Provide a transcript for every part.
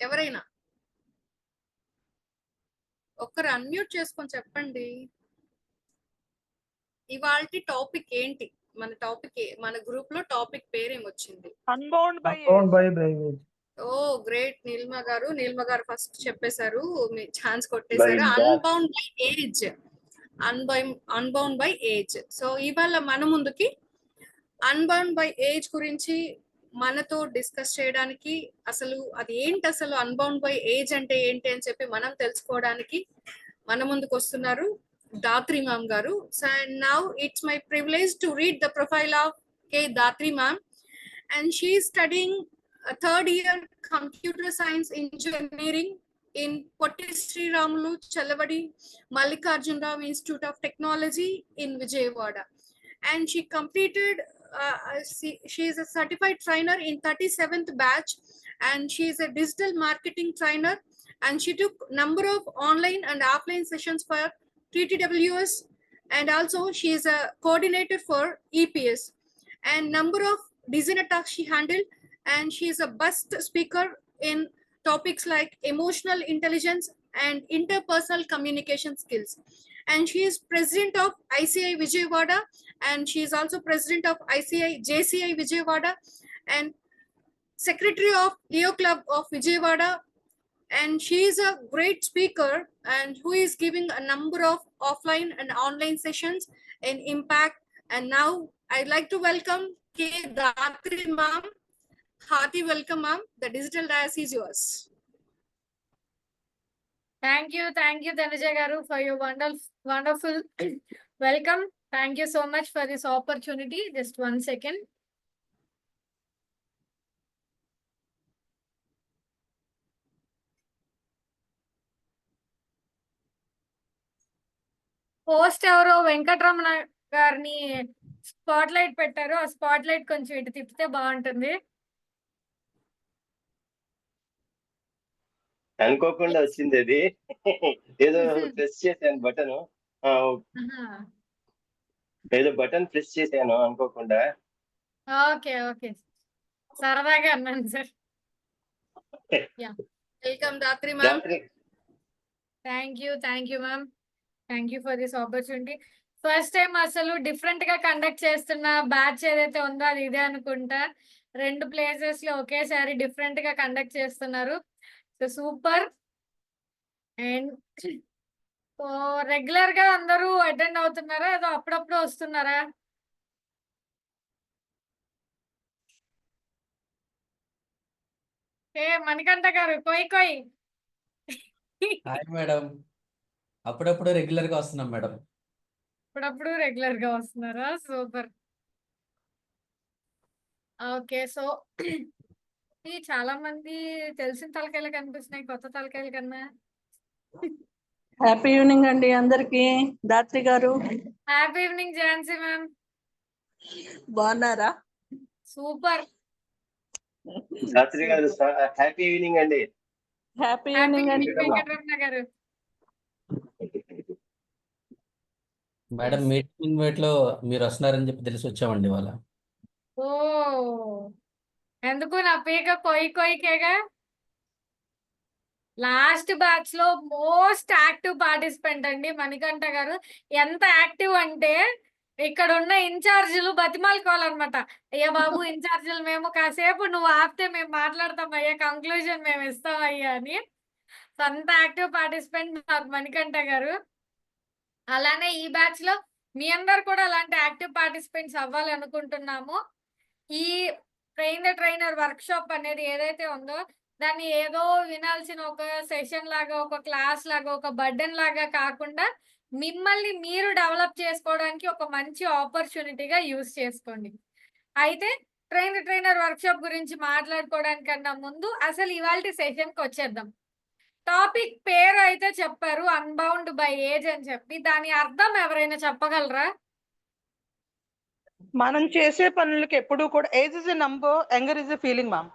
ఎవరైనా ఒక్కరు అన్మ్యూట్ చేసుకొని చెప్పండి. ఇవాల్టి టాపిక్ ఏంటి? మన గ్రూప్ లో టాపిక్ పేరేమొచ్చింది? Unbound by oh great. Neelima గారు ఫస్ట్ చెప్పేశారు, మీ ఛాన్స్ కొట్టేశారు. Unbound by age. Unbound by age. So ఇవాళ మన ముందుకి అన్బౌండ్ బై ఏజ్ గురించి మనతో డిస్కస్ చేయడానికి, అసలు అది ఏంటి, అసలు అన్బౌండ్ బై ఏజ్ అంటే ఏంటి అని చెప్పి మనం తెలుసుకోవడానికి మన ముందుకు వస్తున్నారు దాత్రి మ్యామ్ గారు. So now it's my privilege to read the profile of K Dhatri ma'am, and she is studying a third year computer science engineering in Potti Sri Ramulu Challavadi Mallikarjun Rao Institute of Technology in Vijayawada, and she completed she is a certified trainer in 37th batch, and she is a digital marketing trainer, and she took number of online and offline sessions for TTWS, and also she is a coordinator for EPS, and number of designer talks she handled, and she is a best speaker in topics like emotional intelligence and interpersonal communication skills, and she is president of ICI Vijayawada, and she is also president of ICI JCI Vijayawada, and secretary of Leo Club of Vijayawada, and she is a great speaker and who is giving a number of offline and online sessions in impact. And now I'd like to welcome K. Datri ma'am. Hearty welcome, ma'am. The digital dice is yours. Thank you, Tanuja garu, for your wonderful welcome. Thank you so much for this opportunity. Just 1 second. Post ఎవరో వెంకటరమణ గారిని spot light పెట్టారు. ఆ spot light కొంచెం ఇటు తిప్పితే బాగుంటుంది. అనుకోకుండా వచ్చింది అది, ఏదో ప్రెస్ చేశాను బటన్, ఏదో బటన్ ప్రెస్ చేశాను అనుకోకుండా. ఓకే ఓకే, సరదాగా అన్నాను sir. Welcome Dhatri ma'am. Thank you ma'am. Thank you for this opportunity. First time అసలు డిఫరెంట్ గా కండక్ట్ చేస్తున్న బ్యాచ్ ఏదైతే ఉందో అది ఇదే అనుకుంటా. 2 ప్లేసెస్ లో ఒకేసారి డిఫరెంట్ గా కండక్ట్ చేస్తున్నారు. So super. And so regular గా అందరూ అటెండ్ అవుతున్నారా, ఏదో అప్పుడప్పుడు వస్తున్నారా? ఏ మణికంఠ గారు కొయ్ హాయ్ మేడం, అప్పుడప్పుడు రెగ్యులర్ గా వస్తున్నాం మేడం. అప్పుడప్పుడు రెగ్యులర్ గా వస్తున్నారా? సూపర్. ఓకే, సో ఈ చాలా మంది తెలిసిన తలకాయలు కనిపిస్తున్నాయి కొత్త తలకాయల కన్నా. హ్యాపీ ఈవినింగ్ అండి అందరికి. దాత్రి గారు హ్యాపీ ఈవినింగ్ ఝాన్సీ మ్యామ్. బాగున్నారా? సూపర్. దాత్రి గారు హ్యాపీ ఈవినింగ్ అండి. హ్యాపీ ఈవినింగ్ అండి వెంకటరమణ గారు. మేడం మీటింగ్ ఇన్వైట్ లో మీరు వస్తున్నారని చెప్పి తెలిసి వచ్చామండి ఇవాళ. ఓ ఎందుకు నా పీక కొయ్యకేగా. లాస్ట్ బ్యాచ్ లో మోస్ట్ యాక్టివ్ పార్టిసిపెంట్ అండి మణికంఠ గారు. ఎంత యాక్టివ్ అంటే ఇక్కడ ఉన్న ఇన్ఛార్జీలు బతిమాలుకోవాలన్నమాట. అయ్యా బాబు ఇన్ఛార్జీలు మేము కాసేపు నువ్వు ఆపితే మేము మాట్లాడతాం అయ్యా, కంక్లూజన్ మేము ఇస్తాం అయ్యా అని. అంత యాక్టివ్ పార్టిసిపెంట్ మాకు మణికంఠ గారు. అలానే ఈ బ్యాచ్ లో మీ అందరు కూడా అలాంటి యాక్టివ్ పార్టిసిపెంట్స్ అవ్వాలి అనుకుంటున్నాము. ఈ train the trainer work shop అనేది ఏదైతే ఉందో దాన్ని ఏదో వినాల్సిన ఒక సెషన్ లాగా, ఒక క్లాస్ లాగా, ఒక బర్డెన్ లాగా కాకుండా మిమ్మల్ని మీరు డెవలప్ చేసుకోవడానికి ఒక మంచి ఆపర్చునిటీగా యూజ్ చేసుకోండి. అయితే train the trainer work shop గురించి మాట్లాడుకోవడానికన్నా ముందు అసలు ఇవాళ సెషన్కి వచ్చేద్దాం. టాపిక్ పేరు అయితే చెప్పారు అన్బౌండ్ బై ఏజ్ అని చెప్పి, దాని అర్థం ఎవరైనా చెప్పగలరా? మనం చేసే పనులకి ఎప్పుడు కూడా age is a number, younger is a feeling ma'am.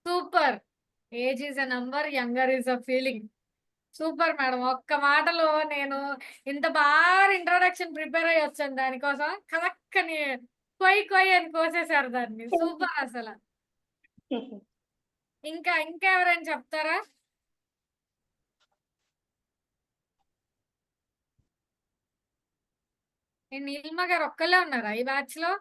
Super. Age is a number, younger is a feeling. Super madam. ఒక్క మాటలో నేను ఇంత బాగా ఇంట్రొడక్షన్ ప్రిపేర్ అయ్యి వచ్చాను దానికోసం. కలక్కని కొయ్ అని కోసేసారు దాన్ని. సూపర్ అసలు. ఇంకా ఎవరైనా చెప్తారా? నీలిమ గారు ఒక్కళ్ళే ఉన్నారా ఈ బ్యాచ్ లో?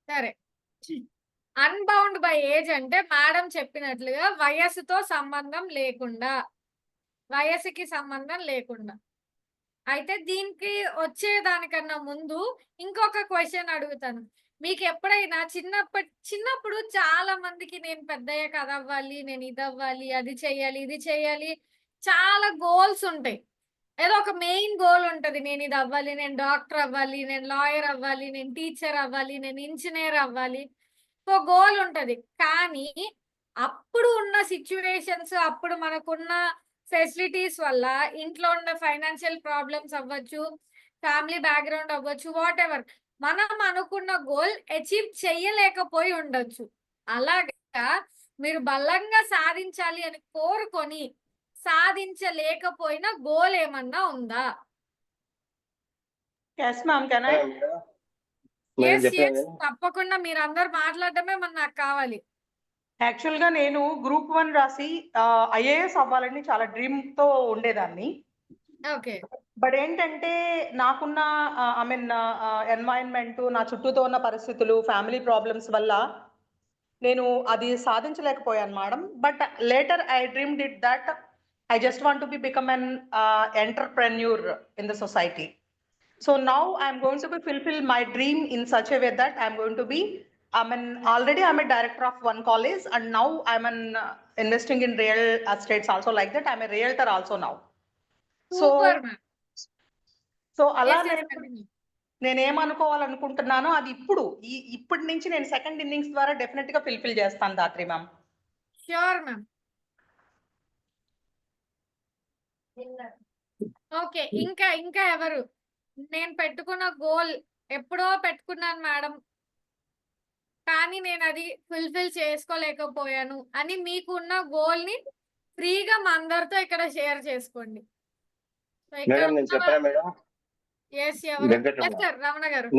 సరే, అన్బౌండ్ బై ఏజ్ అంటే మేడం చెప్పినట్లుగా వయస్సుతో సంబంధం లేకుండా, వయస్సుకి సంబంధం లేకుండా. అయితే దీనికి వచ్చేదానికన్నా ముందు ఇంకొక క్వశ్చన్ అడుగుతాను. మీకు ఎప్పుడైనా చిన్నప్పుడు చాలా మందికి నేను పెద్దయ్యాక అది అవ్వాలి, నేను ఇది అవ్వాలి, అది చెయ్యాలి, ఇది చెయ్యాలి, చాలా గోల్స్ ఉంటాయి. ఏదో ఒక మెయిన్ గోల్ ఉంటది. నేను ఇది అవ్వాలి, నేను డాక్టర్ అవ్వాలి, నేను లాయర్ అవ్వాలి, నేను టీచర్ అవ్వాలి, నేను ఇంజనీర్ అవ్వాలి. సో గోల్ ఉంటది. కానీ అప్పుడు ఉన్న సిచ్యువేషన్స్, అప్పుడు మనకున్న ఫెసిలిటీస్ వల్ల, ఇంట్లో ఉన్న ఫైనాన్షియల్ ప్రాబ్లమ్స్ అవ్వచ్చు, ఫ్యామిలీ బ్యాక్గ్రౌండ్ అవ్వచ్చు, వాట్ ఎవర్, మనం అనుకున్న గోల్ అచీవ్ చెయ్యలేకపోయి ఉండొచ్చు. అలాగా మీరు బలంగా సాధించాలి అని కోరుకొని సాధించలేకపోయిన గోల్ ఏమన్నా ఉందా? Yes ma'am, can I? Yes yes, తప్పకుండా. మీరు అందరు మాట్లాడటమే నాకు కావాలి. యాక్చువల్ గా నేను గ్రూప్ 1 రాసి ఐఏఎస్ అవ్వాలని చాలా డ్రీమ్ తో ఉండేదాన్ని. ఓకే. బట్ ఏంటంటే నాకున్న ఐ మీన్ ఎన్వైరన్మెంట్, నా చుట్టూతో ఉన్న పరిస్థితులు, ఫ్యామిలీ ప్రాబ్లమ్స్ వల్ల నేను అది సాధించలేకపోయాను madam. But later I dreamed it that I just want to become an entrepreneur in the society. So now I'm going to be fulfill my dream in such a way that I'm going to be, already I'm a director of one college, and now I'm investing in real estates also, like that I'm a realtor also now. Super, ma'am. So అలా Yes, yes, continue. నేను ఏమనుకోవాలనుకుంటున్నానో అది ఇప్పటి నుంచి నేను second innings ద్వారా definite గా fulfil చేస్తాను Dhatri ma'am. Sure ma'am. Okay, ఇంకా ఎవరు? నేను పెట్టుకున్న గోల్ ఎప్పుడో పెట్టుకున్నాను మేడం, కానీ నేను అది ఫుల్ఫిల్ చేసుకోలేకపోయాను అని మీకున్న గోల్ ని ఫ్రీగా మా అందరితో ఇక్కడ షేర్ చేసుకోండి. మేడం నేను చెప్పాను మేడం. ఎస్, ఎవరు? సార్ రమణ గారు.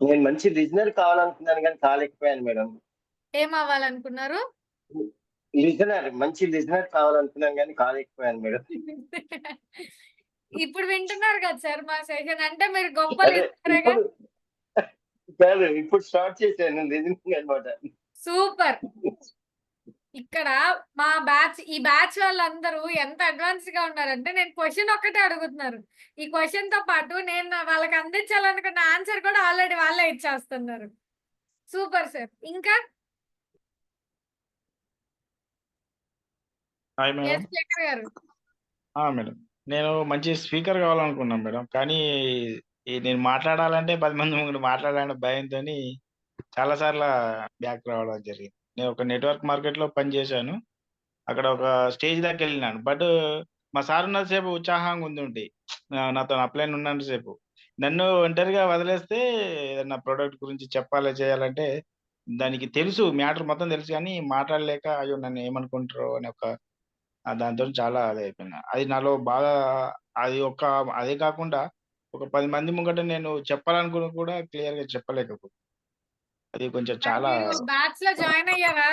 నేను మంచి లిజనర్ కావాలనుకున్నాను కానీ కాలేకపోయాను మేడం. ఏం అవ్వాలనుకున్నారు? మంచి లిజనర్ కావాలనుకున్నాను కానీ కాలేకపోయాను మేడం. ఇప్పుడు వింటున్నారు కదా సార్ మా సెషన్, అంటే మీరు గొప్ప ఇప్పుడు స్టార్ట్ చేశాను లిజనింగ్ అన్నమాట. సూపర్. ఇక్కడ మా ఈ బ్యాచ్ వాళ్ళందరూ ఎంత అడ్వాన్స్ గా ఉన్నారంటే, నేను క్వశ్చన్ ఒక్కటే అడుగుతున్నారు. ఈ క్వశ్చన్ తో పాటు నేను వాళ్ళకి అందించాలనుకున్న ఆన్సర్ కూడా ఆల్రెడీ వాళ్ళే ఇచ్చేస్తున్నారు. Super sir. ఇంకా మేడం, నేను మంచి స్పీకర్ కావాలనుకున్నాను మేడం. కానీ నేను మాట్లాడాలంటే 10 మంది ముందు మాట్లాడాలంటే భయంతో చాలా సార్లు బ్యాక్ రావడం జరిగింది. నేను ఒక నెట్వర్క్ మార్కెట్ లో పనిచేశాను. అక్కడ ఒక స్టేజ్ దాకా వెళ్ళినాను. బట్ మా సార్ ఉన్నంతసేపు ఉత్సాహంగా ఉంది, నాతో అప్లైన్ ఉన్నంతసేపు. నన్ను ఒంటరిగా వదిలేస్తే ఏదన్నా ప్రోడక్ట్ గురించి చెప్పాలి చేయాలంటే దానికి తెలుసు, మ్యాటర్ మొత్తం తెలుసు, కానీ మాట్లాడలేక అయ్యో నన్ను ఏమనుకుంటారో అని ఒక దాంతో చాలా అదే అయిపోయినా. అది నాలో బాగా అదే కాకుండా ఒక 10 మంది ముంగట నేను చెప్పాలనుకున్న కూడా క్లియర్ గా చెప్పలేకపోతే అది కొంచెం చాలా బ్యాచ్ లో జాయిన్ అయ్యారా?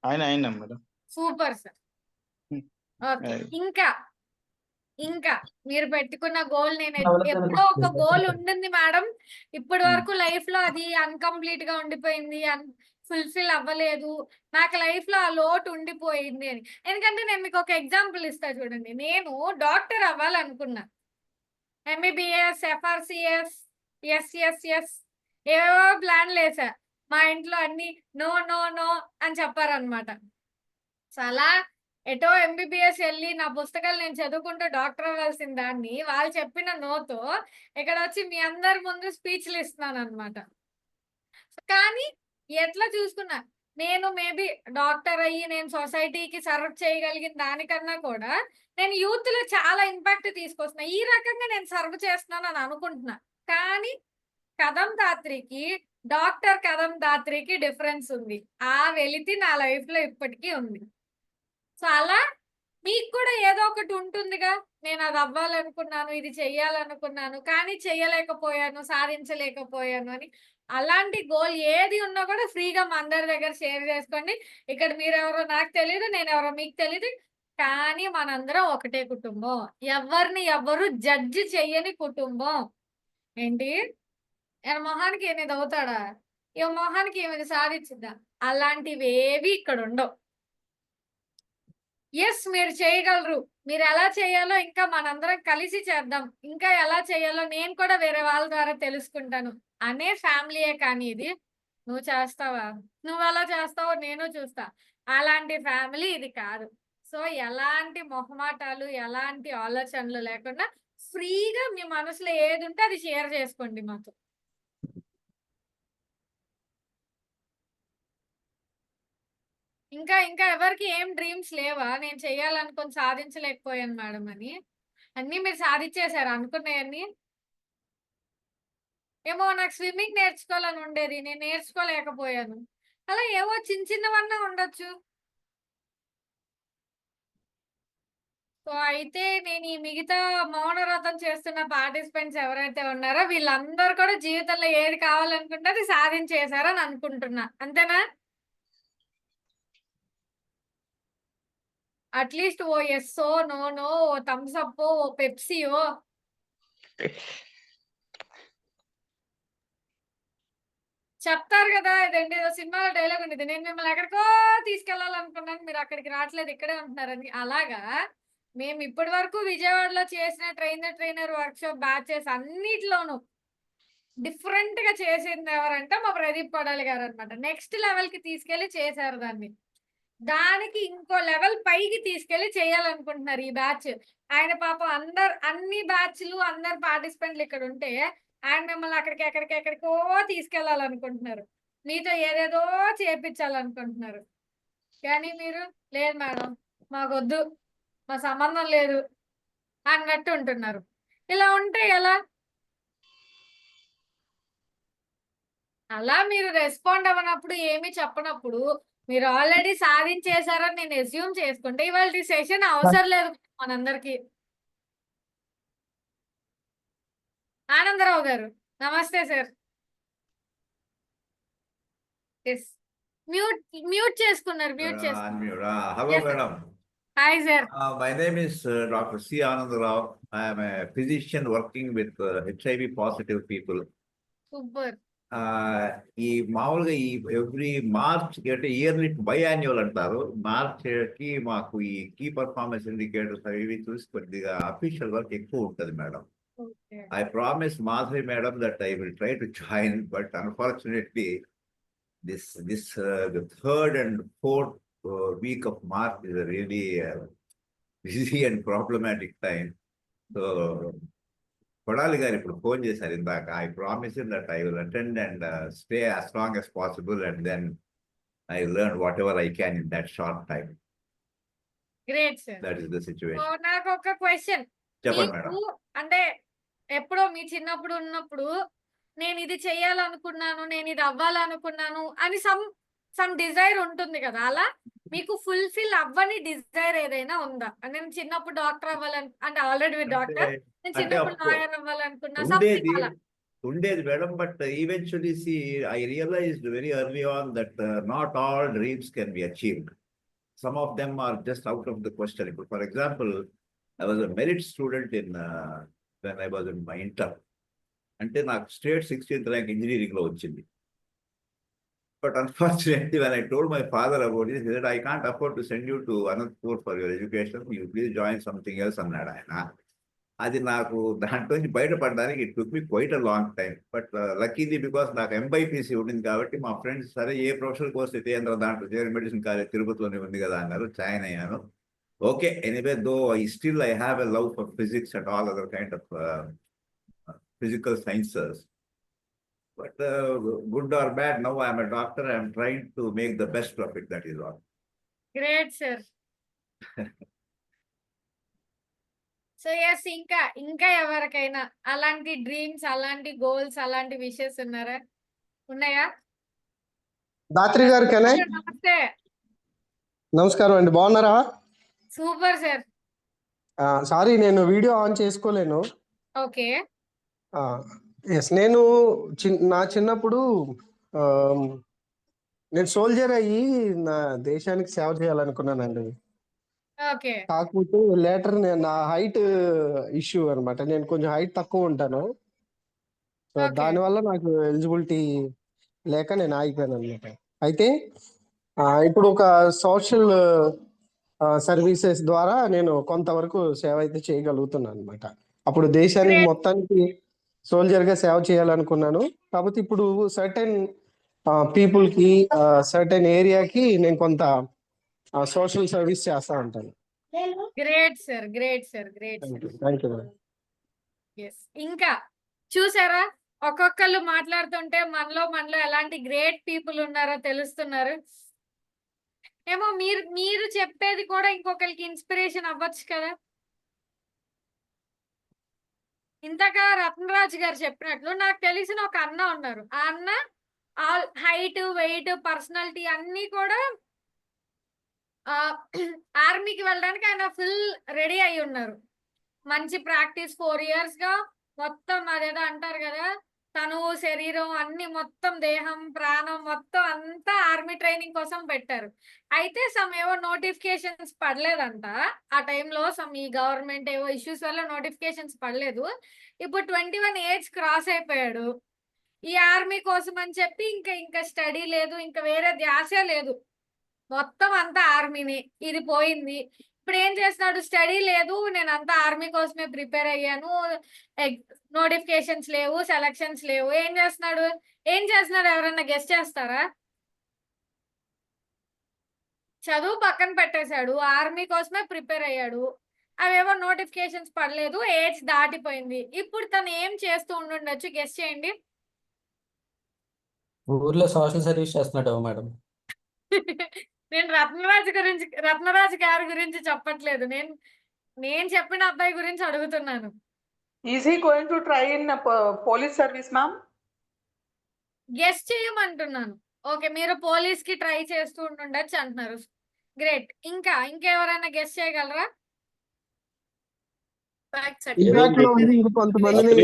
అయినా మేడం. Super sir. ఓకే, ఇంకా మీరు పెట్టుకున్న గోల్, నేను ఎప్పుడో ఒక గోల్ ఉంటుంది మేడం, ఇప్పటి వరకు లైఫ్ లో అది అన్కంప్లీట్ గా ఉండిపోయింది, ఫుల్ఫిల్ అవ్వలేదు, నాకు లైఫ్ లో ఆ లోటు ఉండిపోయింది అని. ఎందుకంటే నేను మీకు ఒక ఎగ్జాంపుల్ ఇస్తా చూడండి. నేను డాక్టర్ అవ్వాలనుకున్నా, ఎంబీబీఎస్, ఎఫ్ఆర్సిఎస్, ఎస్ఎస్ఎస్ ఏవో ప్లాన్లు వేసా. మా ఇంట్లో అన్ని నో నో నో అని చెప్పారనమాట. సో అలా ఎటో ఎంబీబీఎస్ వెళ్ళి నా పుస్తకాలు నేను చదువుకుంటూ డాక్టర్ అవ్వాల్సిన దాన్ని వాళ్ళు చెప్పిన నోతో ఇక్కడ వచ్చి మీ అందరి ముందు స్పీచ్లు ఇస్తున్నాను అనమాట. కానీ ఎట్లా చూసుకున్నా, నేను మేబీ డాక్టర్ అయ్యి నేను సొసైటీకి సర్వ్ చేయగలిగిన దానికన్నా కూడా నేను యూత్ లో చాలా ఇంపాక్ట్ తీసుకొస్తున్నా. ఈ రకంగా నేను సర్వ్ చేస్తున్నాను అని అనుకుంటున్నా. కానీ కదం దాత్రికి, డాక్టర్ కదం దాత్రికి డిఫరెన్స్ ఉంది. ఆ వెలితి నా లైఫ్ లో ఇప్పటికీ ఉంది. సో అలా మీకు కూడా ఏదో ఒకటి ఉంటుందిగా, నేను అది అవ్వాలనుకున్నాను, ఇది చెయ్యాలనుకున్నాను, కానీ చెయ్యలేకపోయాను, సాధించలేకపోయాను అని. అలాంటి గోల్ ఏది ఉన్నా కూడా ఫ్రీగా మా అందరి దగ్గర షేర్ చేసుకోండి. ఇక్కడ మీరెవరో నాకు తెలీదు, నేనెవరో మీకు తెలీదు. కానీ మనందరం ఒకటే కుటుంబం. ఎవరిని ఎవ్వరు జడ్జి చెయ్యని కుటుంబం. ఏంటి? ఈయన మొహానికి ఈయన ఇది అవుతాడా? ఈ మొహానికి ఈమె సాధించిద్దా? అలాంటివేవి ఇక్కడ ఉండవు. ఎస్, మీరు చేయగలరు. మీరు ఎలా చేయాలో ఇంకా మనందరం కలిసి చేద్దాం. ఇంకా ఎలా చేయాలో నేను కూడా వేరే వాళ్ళ ద్వారా తెలుసుకుంటాను అనే ఫ్యామిలీయే కానీ ఇది. నువ్వు చేస్తావా? నువ్వు ఎలా చేస్తావో నేను చూస్తా. అలాంటి ఫ్యామిలీ ఇది కాదు. సో ఎలాంటి మొహమాటాలు, ఎలాంటి ఆలోచనలు లేకుండా ఫ్రీగా మీ మనసులో ఏది ఉంటే అది షేర్ చేసుకోండి మాతో. ఇంకా ఇంకా ఎవరికి ఏం డ్రీమ్స్ లేవా? నేను చెయ్యాలనుకుని సాధించలేకపోయాను మేడం అని. అన్నీ మీరు సాధించేశారు అనుకున్నాయన్నీ. ఏమో నాకు స్విమ్మింగ్ నేర్చుకోవాలని ఉండేది, నేను నేర్చుకోలేకపోయాను. అలా ఏవో చిన్న చిన్నవన్నా ఉండొచ్చు. సో అయితే నేను ఈ మిగతా మౌనవ్రతం చేస్తున్న పార్టిసిపెంట్స్ ఎవరైతే ఉన్నారో వీళ్ళందరూ కూడా జీవితంలో ఏది కావాలనుకుంటే అది సాధించేశారని అనుకుంటున్నా. అంతేనా? అట్లీస్ట్ ఓ ఎస్సో, నోనో, ఓ థమ్స్ అప్, ఓ పెప్సీయో. చెప్తారు కదా, ఇదేంటి ఏదో సినిమాలో డైలాగ్ ఉండేది, నేను మిమ్మల్ని ఎక్కడికో తీసుకెళ్లాలనుకున్నాను, మీరు అక్కడికి రావట్లేదు, ఇక్కడే ఉంటున్నారని. అలాగా మేము ఇప్పటి వరకు విజయవాడలో చేసిన ట్రైనర్ వర్క్షాప్ బ్యాచెస్ అన్నిటిలోనూ డిఫరెంట్ గా చేసింది ఎవరంటే మా ప్రదీప్ కొడాలి గారు అనమాట. నెక్స్ట్ లెవెల్ కి తీసుకెళ్లి చేశారు దాన్ని. దానికి ఇంకో లెవెల్ పైకి తీసుకెళ్లి చేయాలనుకుంటున్నారు ఈ బ్యాచ్. ఆయన పాపం అన్ని బ్యాచ్లు అందరు పార్టిసిపెంట్లు ఇక్కడ ఉంటే ఆయన మిమ్మల్ని ఎక్కడికో తీసుకెళ్లాలనుకుంటున్నారు. మీతో ఏదేదో చేపించాలనుకుంటున్నారు. కానీ మీరు లేదు మేడం, మాకొద్దు, మా సంబంధం లేదు అన్నట్టు ఉంటున్నారు. ఇలా ఉంటే ఎలా? అలా మీరు రెస్పాండ్ అవ్వనప్పుడు, ఏమి చెప్పనప్పుడు, మీరు ఆల్రెడీ సాధించేశారని నేను అస్యూమ్ చేసుకుంటే ఇవాళ సెషన్ అవసరం లేదు మనందరికి. ఆనందరావు గారు నమస్తే సార్. మ్యూట్ చేసుకున్నారు. మ్యూట్ చేసుకున్నారు. Hello, Yes, sir. madam. Hi sir. My name is Dr. C. Anandarao. I am a physician working with HIV positive people. Super. ఈ మామూలుగా ఈ ఎవ్రీ మార్చ్ అంటే ఇయర్లీ బైయాన్యువల్ అంటారు. మార్చ్ కి మాకు ఈ కీ పర్ఫార్మెన్స్ ఇండికేటర్స్ అవి చూసి కొద్దిగా అఫీషియల్ వర్క్ ఎక్కువ ఉంటుంది madam. I promised Madhuri madam that I will try to join, but unfortunately this the third and fourth week of March is a really busy and problematic time. So Kodali garu ippudu phone chesaru indaka. I promised him that I will attend and stay as long as possible, and then I learn whatever I can in that short time. Great sir. That is the situation. నాకు ఒక question. చెప్పండి madam. అంటే ఎప్పుడో మీ చిన్నప్పుడు ఉన్నప్పుడు నేను ఇది చెయ్యాలనుకున్నాను, నేను ఇది అవ్వాలనుకున్నాను అని సమ్ డిజైర్ ఉంటుంది కదా, అలా మీకు ఫుల్ఫిల్ అవ్వని డిజైర్ ఏదైనా ఉందా? నేను చిన్నప్పుడు డాక్టర్ అవ్వాలని, అంటే ఆల్రెడీ మీరు డాక్టర్, నేను చిన్నప్పుడు లాయర్ అవ్వాలనుకున్నా, సంథింగ్ అలా. ఉండేది madam, but eventually I realized very early on that not all dreams can be achieved. Some of them are just out of the question. For example, I was a merit student when I was in my inter. అంటే నాకు state 16th rank ఇంజనీరింగ్లో వచ్చింది. But unfortunately, when I told my father about it, he said, I can't afford to send you to Anantapur for your education. You please join something else అన్నాడు ఆయన. అది నాకు దాంట్లో నుంచి బయటపడడానికి it took me quite a long time. But luckily because నాకు MBiPC ఉండింది కాబట్టి మా ఫ్రెండ్స్ సరే ఏ ప్రొఫెషనల్ కోర్స్ అయితే ఏంద్ర దాంట్లో చేరి మెడిసిన్ కాలేజ్ తిరుపతిలోనే ఉంది కదా అన్నారు. జాయిన్ అయ్యాను. Okay, anyway though I have a love for physics and all other kind of physical sciences. But good or bad, now I am a doctor. I am trying to make the best of it. That is all. Great sir. So yes, ఇంకా ఎవరికైనా అలాంటి dreams, అలాంటి goals, అలాంటి wishes ఉన్నాయా? దాత్రి గారు, నమస్తే. నమస్కారం అండి, బాగున్నారా? Super sir. సారీ, నేను వీడియో ఆన్ చేసుకోలేను. ఓకే. ఎస్, నేను నా చిన్నప్పుడు నేను సోల్జర్ అయ్యి నా దేశానికి సేవ చేయాలనుకున్నానండి. ఓకే. కాకపోతే లేటర్ నా హైట్ ఇష్యూ అన్నమాట. నేను కొంచెం హైట్ తక్కువ ఉంటాను. So okay. దానివల్ల నాకు ఎలిజిబిలిటీ లేక నేను ఆగిపోయాను అనమాట. అయితే ఇప్పుడు ఒక సోషల్ సర్వీసెస్ ద్వారా నేను కొంతవరకు సేవ అయితే చేయగలుగుతున్నాను అనమాట. అప్పుడు దేశానికి గ్రేట్. మొత్తానికి సోల్జర్ గా సేవ చేయాలనుకున్నాను. కాకపోతే ఇప్పుడు సర్టెన్ పీపుల్ కి సర్టెన్ ఏరియాకి నేను కొంత సోషల్ సర్వీస్ చేస్తా ఉంటాను. Great sir. Great sir. Great sir. Thank you madam. Yes. ఇంకా చూసారా, ఒక్కొక్కళ్ళు మాట్లాడుతుంటే మనలో ఎలాంటి గ్రేట్ పీపుల్ ఉన్నారో తెలుస్తున్నారు. ఏమో మీరు చెప్పేది కూడా ఇంకొకరికి ఇన్స్పిరేషన్ అవ్వచ్చు కదా. ఇంతగా రత్నరాజు గారు చెప్పినట్లు నాకు తెలిసిన ఒక అన్న ఉన్నారు. ఆ అన్న ఆల్ హైట్, వెయిట్, పర్సనాలిటీ అన్ని కూడా ఆర్మీకి వెళ్ళడానికి ఆయన ఫుల్ రెడీ అయి ఉన్నారు. మంచి ప్రాక్టీస్ 4 years గా మొత్తం అదేదో అంటారు కదా, తను శరీరం అన్ని మొత్తం దేహం ప్రాణం మొత్తం అంతా ఆర్మీ ట్రైనింగ్ కోసం పెట్టారు. అయితే సమ్ ఏవో నోటిఫికేషన్స్ పడలేదంట ఆ టైంలో. సమ్ ఈ గవర్నమెంట్ ఏవో ఇష్యూస్ వల్ల నోటిఫికేషన్స్ పడలేదు. ఇప్పుడు 21 ఏజ్ క్రాస్ అయిపోయాడు. ఈ ఆర్మీ కోసం అని చెప్పి ఇంకా స్టడీ లేదు, ఇంకా వేరే ధ్యాసే లేదు, మొత్తం అంతా ఆర్మీని. ఇది పోయింది. ఇప్పుడు ఏం చేస్తున్నాడు, స్టడీ లేదు, నేను అంతా ఆర్మీ కోసమే ప్రిపేర్ అయ్యాను, నోటిఫికేషన్స్ లేవు, సెలక్షన్స్ లేవు. ఏం చేస్తున్నాడు ఎవరన్నా గెస్ట్ చేస్తారా? చదువు పక్కన పెట్టేశాడు, ఆర్మీ కోసమే ప్రిపేర్ అయ్యాడు, అవేవో నోటిఫికేషన్స్ పడలేదు, ఏజ్ దాటిపోయింది. ఇప్పుడు తను ఏం చేస్తూ ఉండుండొచ్చు, గెస్ట్ చేయండి. ఊర్లో సోషల్ సర్వీస్ చేస్తున్నాడు మేడం. నేను రత్నరాజు గారి గురించి చెప్పట్లేదు, నేను చెప్పిన అబ్బాయి గురించి అడుగుతున్నాను. Is he going to try in police service ma'am? Guess చేయమంటున్నాను. ఓకే, మీరు పోలీస్ కి ట్రై చేస్తూ ఉండొచ్చు అంటున్నారు. గ్రేట్. ఇంకెవరైనా గెస్ట్ చేయగలరా? ఇంపాక్ట్ లో ఉంది, ఇంకొంతమందిని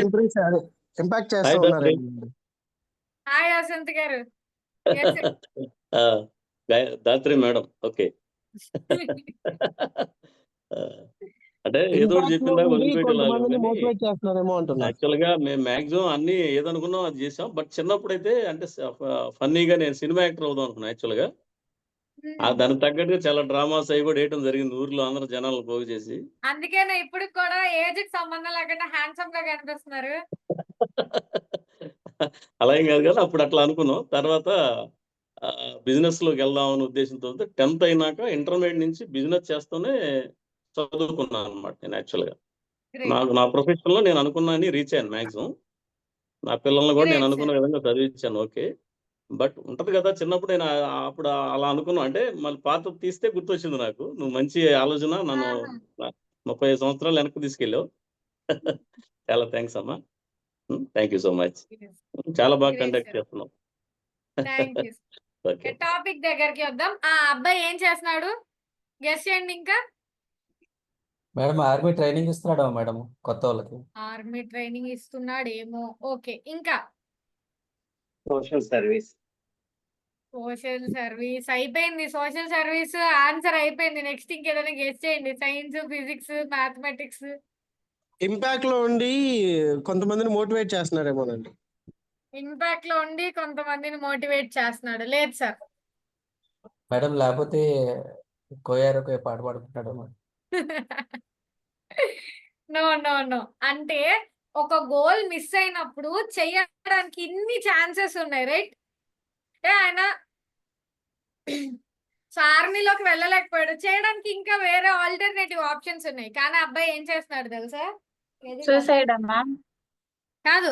ఇంపాక్ట్ చేస్తూ ఉన్నారు. హాయ్ వసంత్ గారు. దాత్రి మేడం. ఓకే. అంటే ఏదో ఒకటి చెప్పిందా మోటివేట్ చేస్తున్నారేమో అంటున్నారు. యాక్చువల్ గా మేము మాక్సిమం అన్ని ఏదనుకున్నాం అది చేసాం. బట్ చిన్నప్పుడు అయితే అంటే ఫన్నీగా నేను సినిమా యాక్టర్ అవుదాం అనుకున్నాను యాక్చువల్ గా. దానికి తగ్గట్టుగా చాలా డ్రామాస్ అవి కూడా వేయటం జరిగింది ఊర్లో, అందరూ జనాలు పోగు చేసి. అందుకేనా ఇప్పుడు కూడా ఏజ్ కి సంబంధం లేకుండా హ్యాండ్సమ్ గా కనిపిస్తున్నారు. అలా ఏం కాదు కదా, అప్పుడు అట్లా అనుకున్నాం. తర్వాత బిజినెస్ లోకి వెళ్దాం అనే ఉద్దేశంతో 10th అయినాక ఇంటర్మీడియట్ నుంచి బిజినెస్ చేస్తూనే చదువుకున్నాను అనమాట. నేను యాక్చువల్ గా నా ప్రొఫెషన్ లో నేను అనుకున్నాను రీచ్ అయ్యాను మాక్సిమం. నా పిల్లల్ని కూడా నేను అనుకున్న విధంగా చదివించాను. ఓకే. బట్ ఉంటది కదా చిన్నప్పుడు నేను అప్పుడు అలా అనుకున్నాను. అంటే మళ్ళీ పాత తీస్తే గుర్తొచ్చింది నాకు. నువ్వు మంచి ఆలోచన, నన్ను 35 సంవత్సరాలు వెనక్కి తీసుకెళ్ళావు. చాలా థ్యాంక్స్ అమ్మా. Thank you so much. చాలా బాగా కండక్ట్ చేస్తున్నావు. టాపిక్ దగ్గరికి వద్దాం. ఆ అబ్బాయి ఏం చేస్తున్నాడు గెస్ చేయండి. ఇంకా మేడం ఆర్మీ ట్రైనింగ్ ఇస్తున్నాడు మేడం కొత్త వాళ్ళకి. ఆర్మీ ట్రైనింగ్ ఇస్తున్నాడేమో. ఓకే. ఇంకా సోషల్ సర్వీస్ అయిపోయింది. సోషల్ సర్వీస్ ఆన్సర్ అయిపోయింది. నెక్స్ట్ ఇంకేదైనా గెస్ చేయండి. Science, physics, mathematics. ఇంపాక్ట్ లో ఉండి కొంతమందిని మోటివేట్ చేస్తున్నారేమోనండి. ఇంపాక్ట్ లో ఉండి కొంతమందిని మోటివేట్ చేస్తున్నాడు. లేదు సార్. మేడం లేకపోతే కోయారు పాట పాడుకుంటాడు. నో. అంటే ఒక గోల్ మిస్ అయినప్పుడు చేయడానికి ఇన్ని ఛాన్సెస్ ఉన్నాయి, రైట్? ఆయన ఆర్మీలోకి వెళ్ళలేకపోయాడు, చేయడానికి ఇంకా వేరే ఆల్టర్నేటివ్ ఆప్షన్స్ ఉన్నాయి. కానీ అబ్బాయి ఏం చేస్తున్నాడు తెలుసా? సూసైడ్ అమ్మా? కాదు,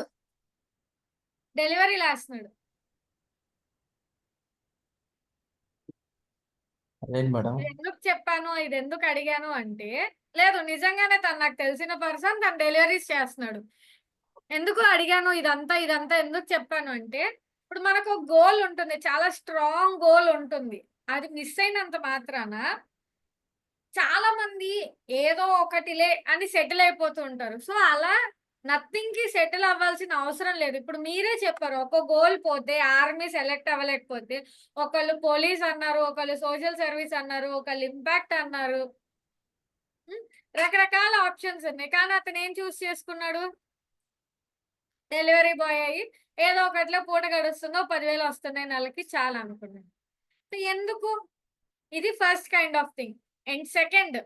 డెలివరీ లేస్తున్నాడు. ఎందుకు చెప్పాను, ఇది ఎందుకు అడిగాను అంటే, లేదు నిజంగానే తను నాకు తెలిసిన పర్సన్, తను డెలివరీస్ చేస్తున్నాడు. ఎందుకు అడిగాను ఇదంతా ఎందుకు చెప్పాను అంటే, ఇప్పుడు మనకు ఒక గోల్ ఉంటుంది, చాలా స్ట్రాంగ్ గోల్ ఉంటుంది. అది మిస్ అయినంత మాత్రాన చాలా మంది ఏదో ఒకటిలే అని సెటిల్ అయిపోతూ ఉంటారు. సో అలా నథింగ్ కి సెటిల్ అవ్వాల్సిన అవసరం లేదు. ఇప్పుడు మీరే చెప్పారు, ఒక గోల్ పోతే ఆర్మీ సెలెక్ట్ అవ్వలేకపోతే ఒకళ్ళు పోలీస్ అన్నారు, ఒకళ్ళు సోషల్ సర్వీస్ అన్నారు, ఒకళ్ళు ఇంపాక్ట్ అన్నారు. రకరకాల ఆప్షన్స్ ఉన్నాయి. కానీ అతను ఏం చూస్ చేసుకున్నాడు? డెలివరీ బాయ్ అయ్యి ఏదో ఒకటిలో పూట గడుస్తుందో 10,000 వస్తున్నాయి నెలకి చాలా అనుకున్నాడు. సో ఎందుకు? ఇది first kind of thing. And second,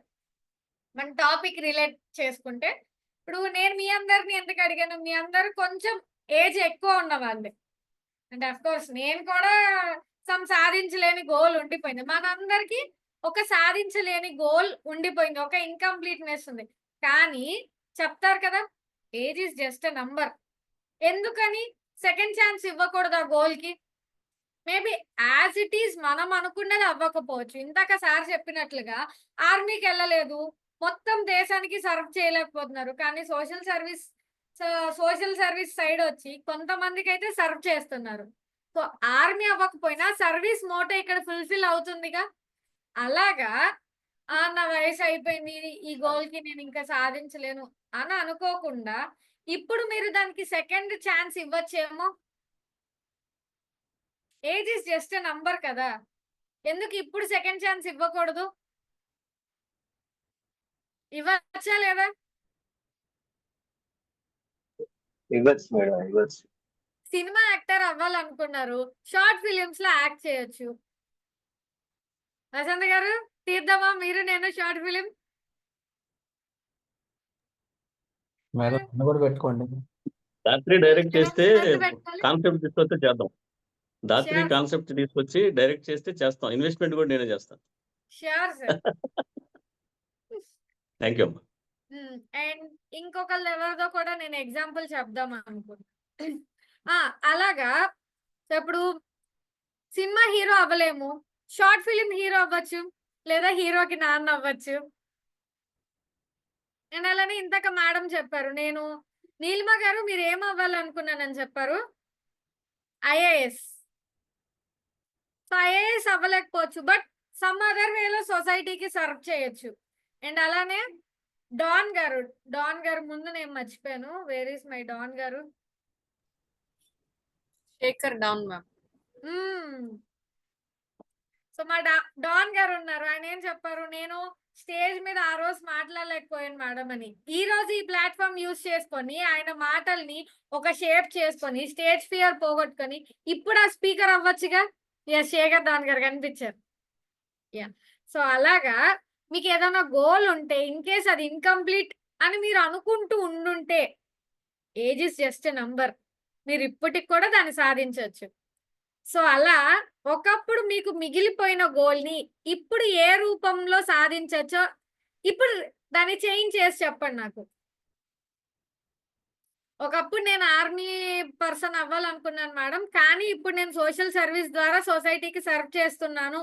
మన టాపిక్ రిలేట్ చేసుకుంటే, ఇప్పుడు నేను మీ అందరిని ఎందుకు అడిగాను? మీ అందరు కొంచెం ఏజ్ ఎక్కువ ఉన్న వాళ్ళే. అంటే అఫ్ కోర్స్ నేను కూడా సాధించలేని గోల్ ఉండిపోయింది. మనందరికి ఒక సాధించలేని గోల్ ఉండిపోయింది, ఒక ఇన్కంప్లీట్నెస్ ఉంది. కానీ చెప్తారు కదా, age is just a number. ఎందుకని సెకండ్ ఛాన్స్ ఇవ్వకూడదు ఆ గోల్ కి? మేబీ యాజ్ ఇట్ ఈస్ మనం అనుకున్నది అవ్వకపోవచ్చు. ఇందాక సార్ చెప్పినట్లుగా ఆర్మీకి వెళ్ళలేదు, మొత్తం దేశానికి సర్వ్ చేయలేకపోతున్నారు. కానీ సోషల్ సర్వీస్ సైడ్ వచ్చి కొంతమందికి అయితే సర్వ్ చేస్తున్నారు. సో ఆర్మీ అవ్వకపోయినా సర్వీస్ మోటో ఇక్కడ ఫుల్ఫిల్ అవుతుందిగా. అలాగా నా వయసు అయిపోయింది, ఈ గోల్ కి నేను ఇంకా సాధించలేను అని అనుకోకుండా ఇప్పుడు మీరు దానికి సెకండ్ ఛాన్స్ ఇవ్వచ్చేమో. Age is just a number కదా, ఎందుకు ఇప్పుడు సెకండ్ ఛాన్స్ ఇవ్వకూడదు? ఇవ్వచ్చా లేదా? సినిమా యాక్టర్ అవ్వాలనుకున్నారు, షార్ట్ ఫిలిమ్స్ లో యాక్ట్ చేయొచ్చు. వసంత్ గారు తీద్దామా మీరు నేను షార్ట్ ఫిలిం? మేడం నన్ను కూడా పెట్టుకోండి. దాత్రి డైరెక్ట్ చేస్తే పెట్టుకోవాలి. కాన్సెప్ట్ తీసుకొస్తే చేద్దాం. దాత్రి Sure. కాన్సెప్ట్ తీసుకొచ్చి డైరెక్ట్ చేస్తే చేస్తాం. ఇన్వెస్ట్మెంట్ కూడా నేనే చేస్తాను. Sure sir. థ్యాంక్ యూ అమ్మా. అండ్ ఇంకొకళ్ళు ఎవరిదో కూడా నేను ఎగ్జాంపుల్ చెప్దాం అనుకుంటున్నా. అలాగా ఇప్పుడు సినిమా హీరో అవ్వలేము, షార్ట్ ఫిలిం హీరో అవ్వచ్చు, లేదా హీరోకి నాన్న అవ్వచ్చు. నేను అలానే ఇంతక మేడం చెప్పారు, నేను నీలిమ గారు మీరు ఏం అవ్వాలనుకున్నానని చెప్పారు? ఐఏఎస్. సో ఐఏఎస్ అవ్వలేకపోవచ్చు, బట్ సమ్ అదర్ వేలో సొసైటీకి సర్వ్ చేయొచ్చు. అండ్ అలానే డాన్ గారు ముందు నేను మర్చిపోయాను, వేర్ ఈస్ మై డాన్ గారు? Shekhar down ma'am. సో మా డాన్ గారు ఉన్నారు, ఆయన ఏం చెప్పారు? నేను స్టేజ్ మీద ఆ రోజు మాట్లాడలేకపోయాను మేడం అని. ఈ రోజు ఈ ప్లాట్ఫామ్ యూజ్ చేసుకొని ఆయన మాటల్ని ఒక షేప్ చేసుకొని స్టేజ్ ఫియర్ పోగొట్టుకొని ఇప్పుడు ఆ స్పీకర్ అవ్వచ్చుగా. శేఖర్ డాన్ గారు కనిపించారు. సో అలాగా మీకు ఏదైనా గోల్ ఉంటే, ఇన్ కేస్ అది ఇన్కంప్లీట్ అని మీరు అనుకుంటూ ఉండుంటే, age is just a number, మీరు ఇప్పటికి కూడా దాన్ని సాధించవచ్చు. సో అలా ఒకప్పుడు మీకు మిగిలిపోయిన గోల్ ని ఇప్పుడు ఏ రూపంలో సాధించచ్చో ఇప్పుడు దాన్ని చేంజ్ చేసి చెప్పండి నాకు. ఒకప్పుడు నేను ఆర్మీ పర్సన్ అవ్వాలనుకున్నాను మేడం, కానీ ఇప్పుడు నేను సోషల్ సర్వీస్ ద్వారా సొసైటీకి సర్వ్ చేస్తున్నాను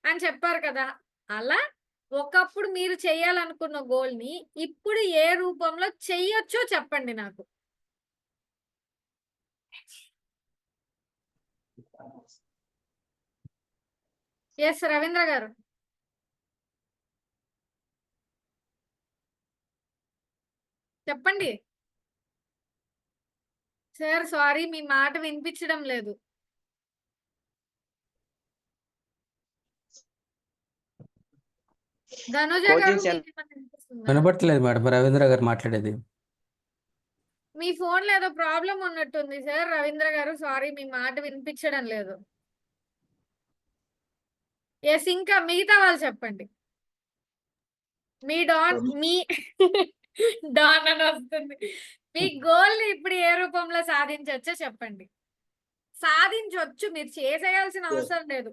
అని చెప్పారు కదా. అలా ఒకప్పుడు మీరు చేయాలనుకున్న గోల్ ని ఇప్పుడు ఏ రూపంలో చెయ్యొచ్చో చెప్పండి నాకు. ఎస్ రవీంద్ర గారు. చెప్పండి సార్. సారీ మీ మాట వినిపించడం లేదు. ధనుజ గారు మీకు ఏమైనా వినిపిస్తుందా? వినపడట్లేదు మేడం రవీంద్ర గారు మాట్లాడేది. మీ ఫోన్ లో ఏదో ప్రాబ్లం ఉన్నట్టుంది సార్. రవీంద్ర గారు సారీ మీ మాట వినిపించడం లేదు. ఎస్ ఇంకా మిగతా వాళ్ళు చెప్పండి. మీ డాన్ డాన్ అని వస్తుంది. మీ గోల్ ని ఇప్పుడు ఏ రూపంలో సాధించవచ్చో చెప్పండి. సాధించవచ్చు, మీరు చేసేయాల్సిన అవసరం లేదు,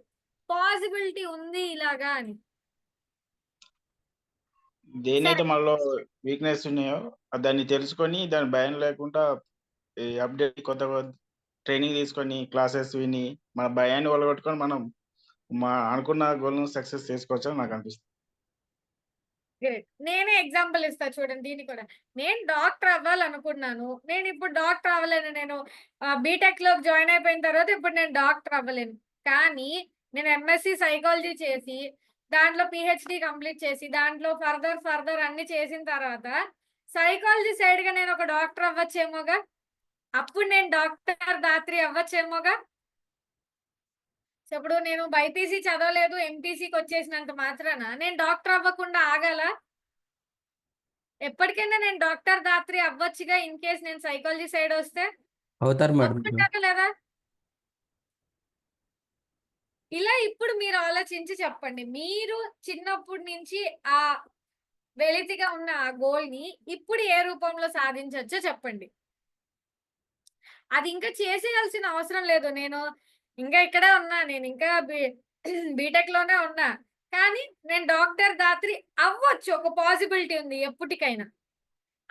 పాసిబిలిటీ ఉంది ఇలాగా అని. దేనైతే మనలో వీక్నెస్ ఉన్నాయో దాన్ని తెలుసుకొని దాని భయం లేకుండా అప్డేట్ కొత్త ట్రైనింగ్ తీసుకొని క్లాసెస్ విని మన భయాన్ని వలగొట్టుకొని మనం అనుకున్న గోల్ ను సక్సెస్ చేసుకోవచ్చు అని నాకు అనిపిస్తుంది. నేనే ఎగ్జాంపుల్ ఇస్తా చూడండి. దీన్ని కూడా నేను డాక్టర్ అవ్వాలనుకున్నాను, నేను ఇప్పుడు డాక్టర్ అవ్వలేను. నేను బీటెక్ లో జాయిన్ అయిపోయిన తర్వాత ఇప్పుడు నేను డాక్టర్ అవ్వలేను. కానీ నేను ఎంఎస్సి సైకాలజీ చేసి దాంట్లో పిహెచ్డి కంప్లీట్ చేసి దాంట్లో ఫర్దర్ అన్ని చేసిన తర్వాత సైకాలజీ సైడ్ గా నేను ఒక డాక్టర్ అవ్వచ్చేమోగా, అప్పుడు నేను డాక్టర్ దాత్రి అవ్వచ్చేమోగా. ఇప్పుడు నేను బైపీసీ చదవలేదు, ఎంపీసీకి వచ్చేసినంత మాత్రాన నేను డాక్టర్ అవ్వకుండా ఆగాల? ఎప్పటికైనా నేను డాక్టర్ దాత్రి అవ్వచ్చుగా, ఇన్ కేస్ నేను సైకాలజీ సైడ్ వస్తే. అవుతారు మేడం. ఒప్పుకుంటారా లేదా? ఇలా ఇప్పుడు మీరు ఆలోచించి చెప్పండి, మీరు చిన్నప్పటి నుంచి ఆ వెలితిగా ఉన్న ఆ గోల్ ని ఇప్పుడు ఏ రూపంలో సాధించవచ్చో చెప్పండి. అది ఇంకా చేసేయాల్సిన అవసరం లేదు. నేను ఇంకా ఇక్కడే ఉన్నా, నేను ఇంకా బీటెక్ లోనే ఉన్నా, కానీ నేను డాక్టర్ దాత్రి అవ్వచ్చు, ఒక పాసిబిలిటీ ఉంది ఎప్పటికైనా.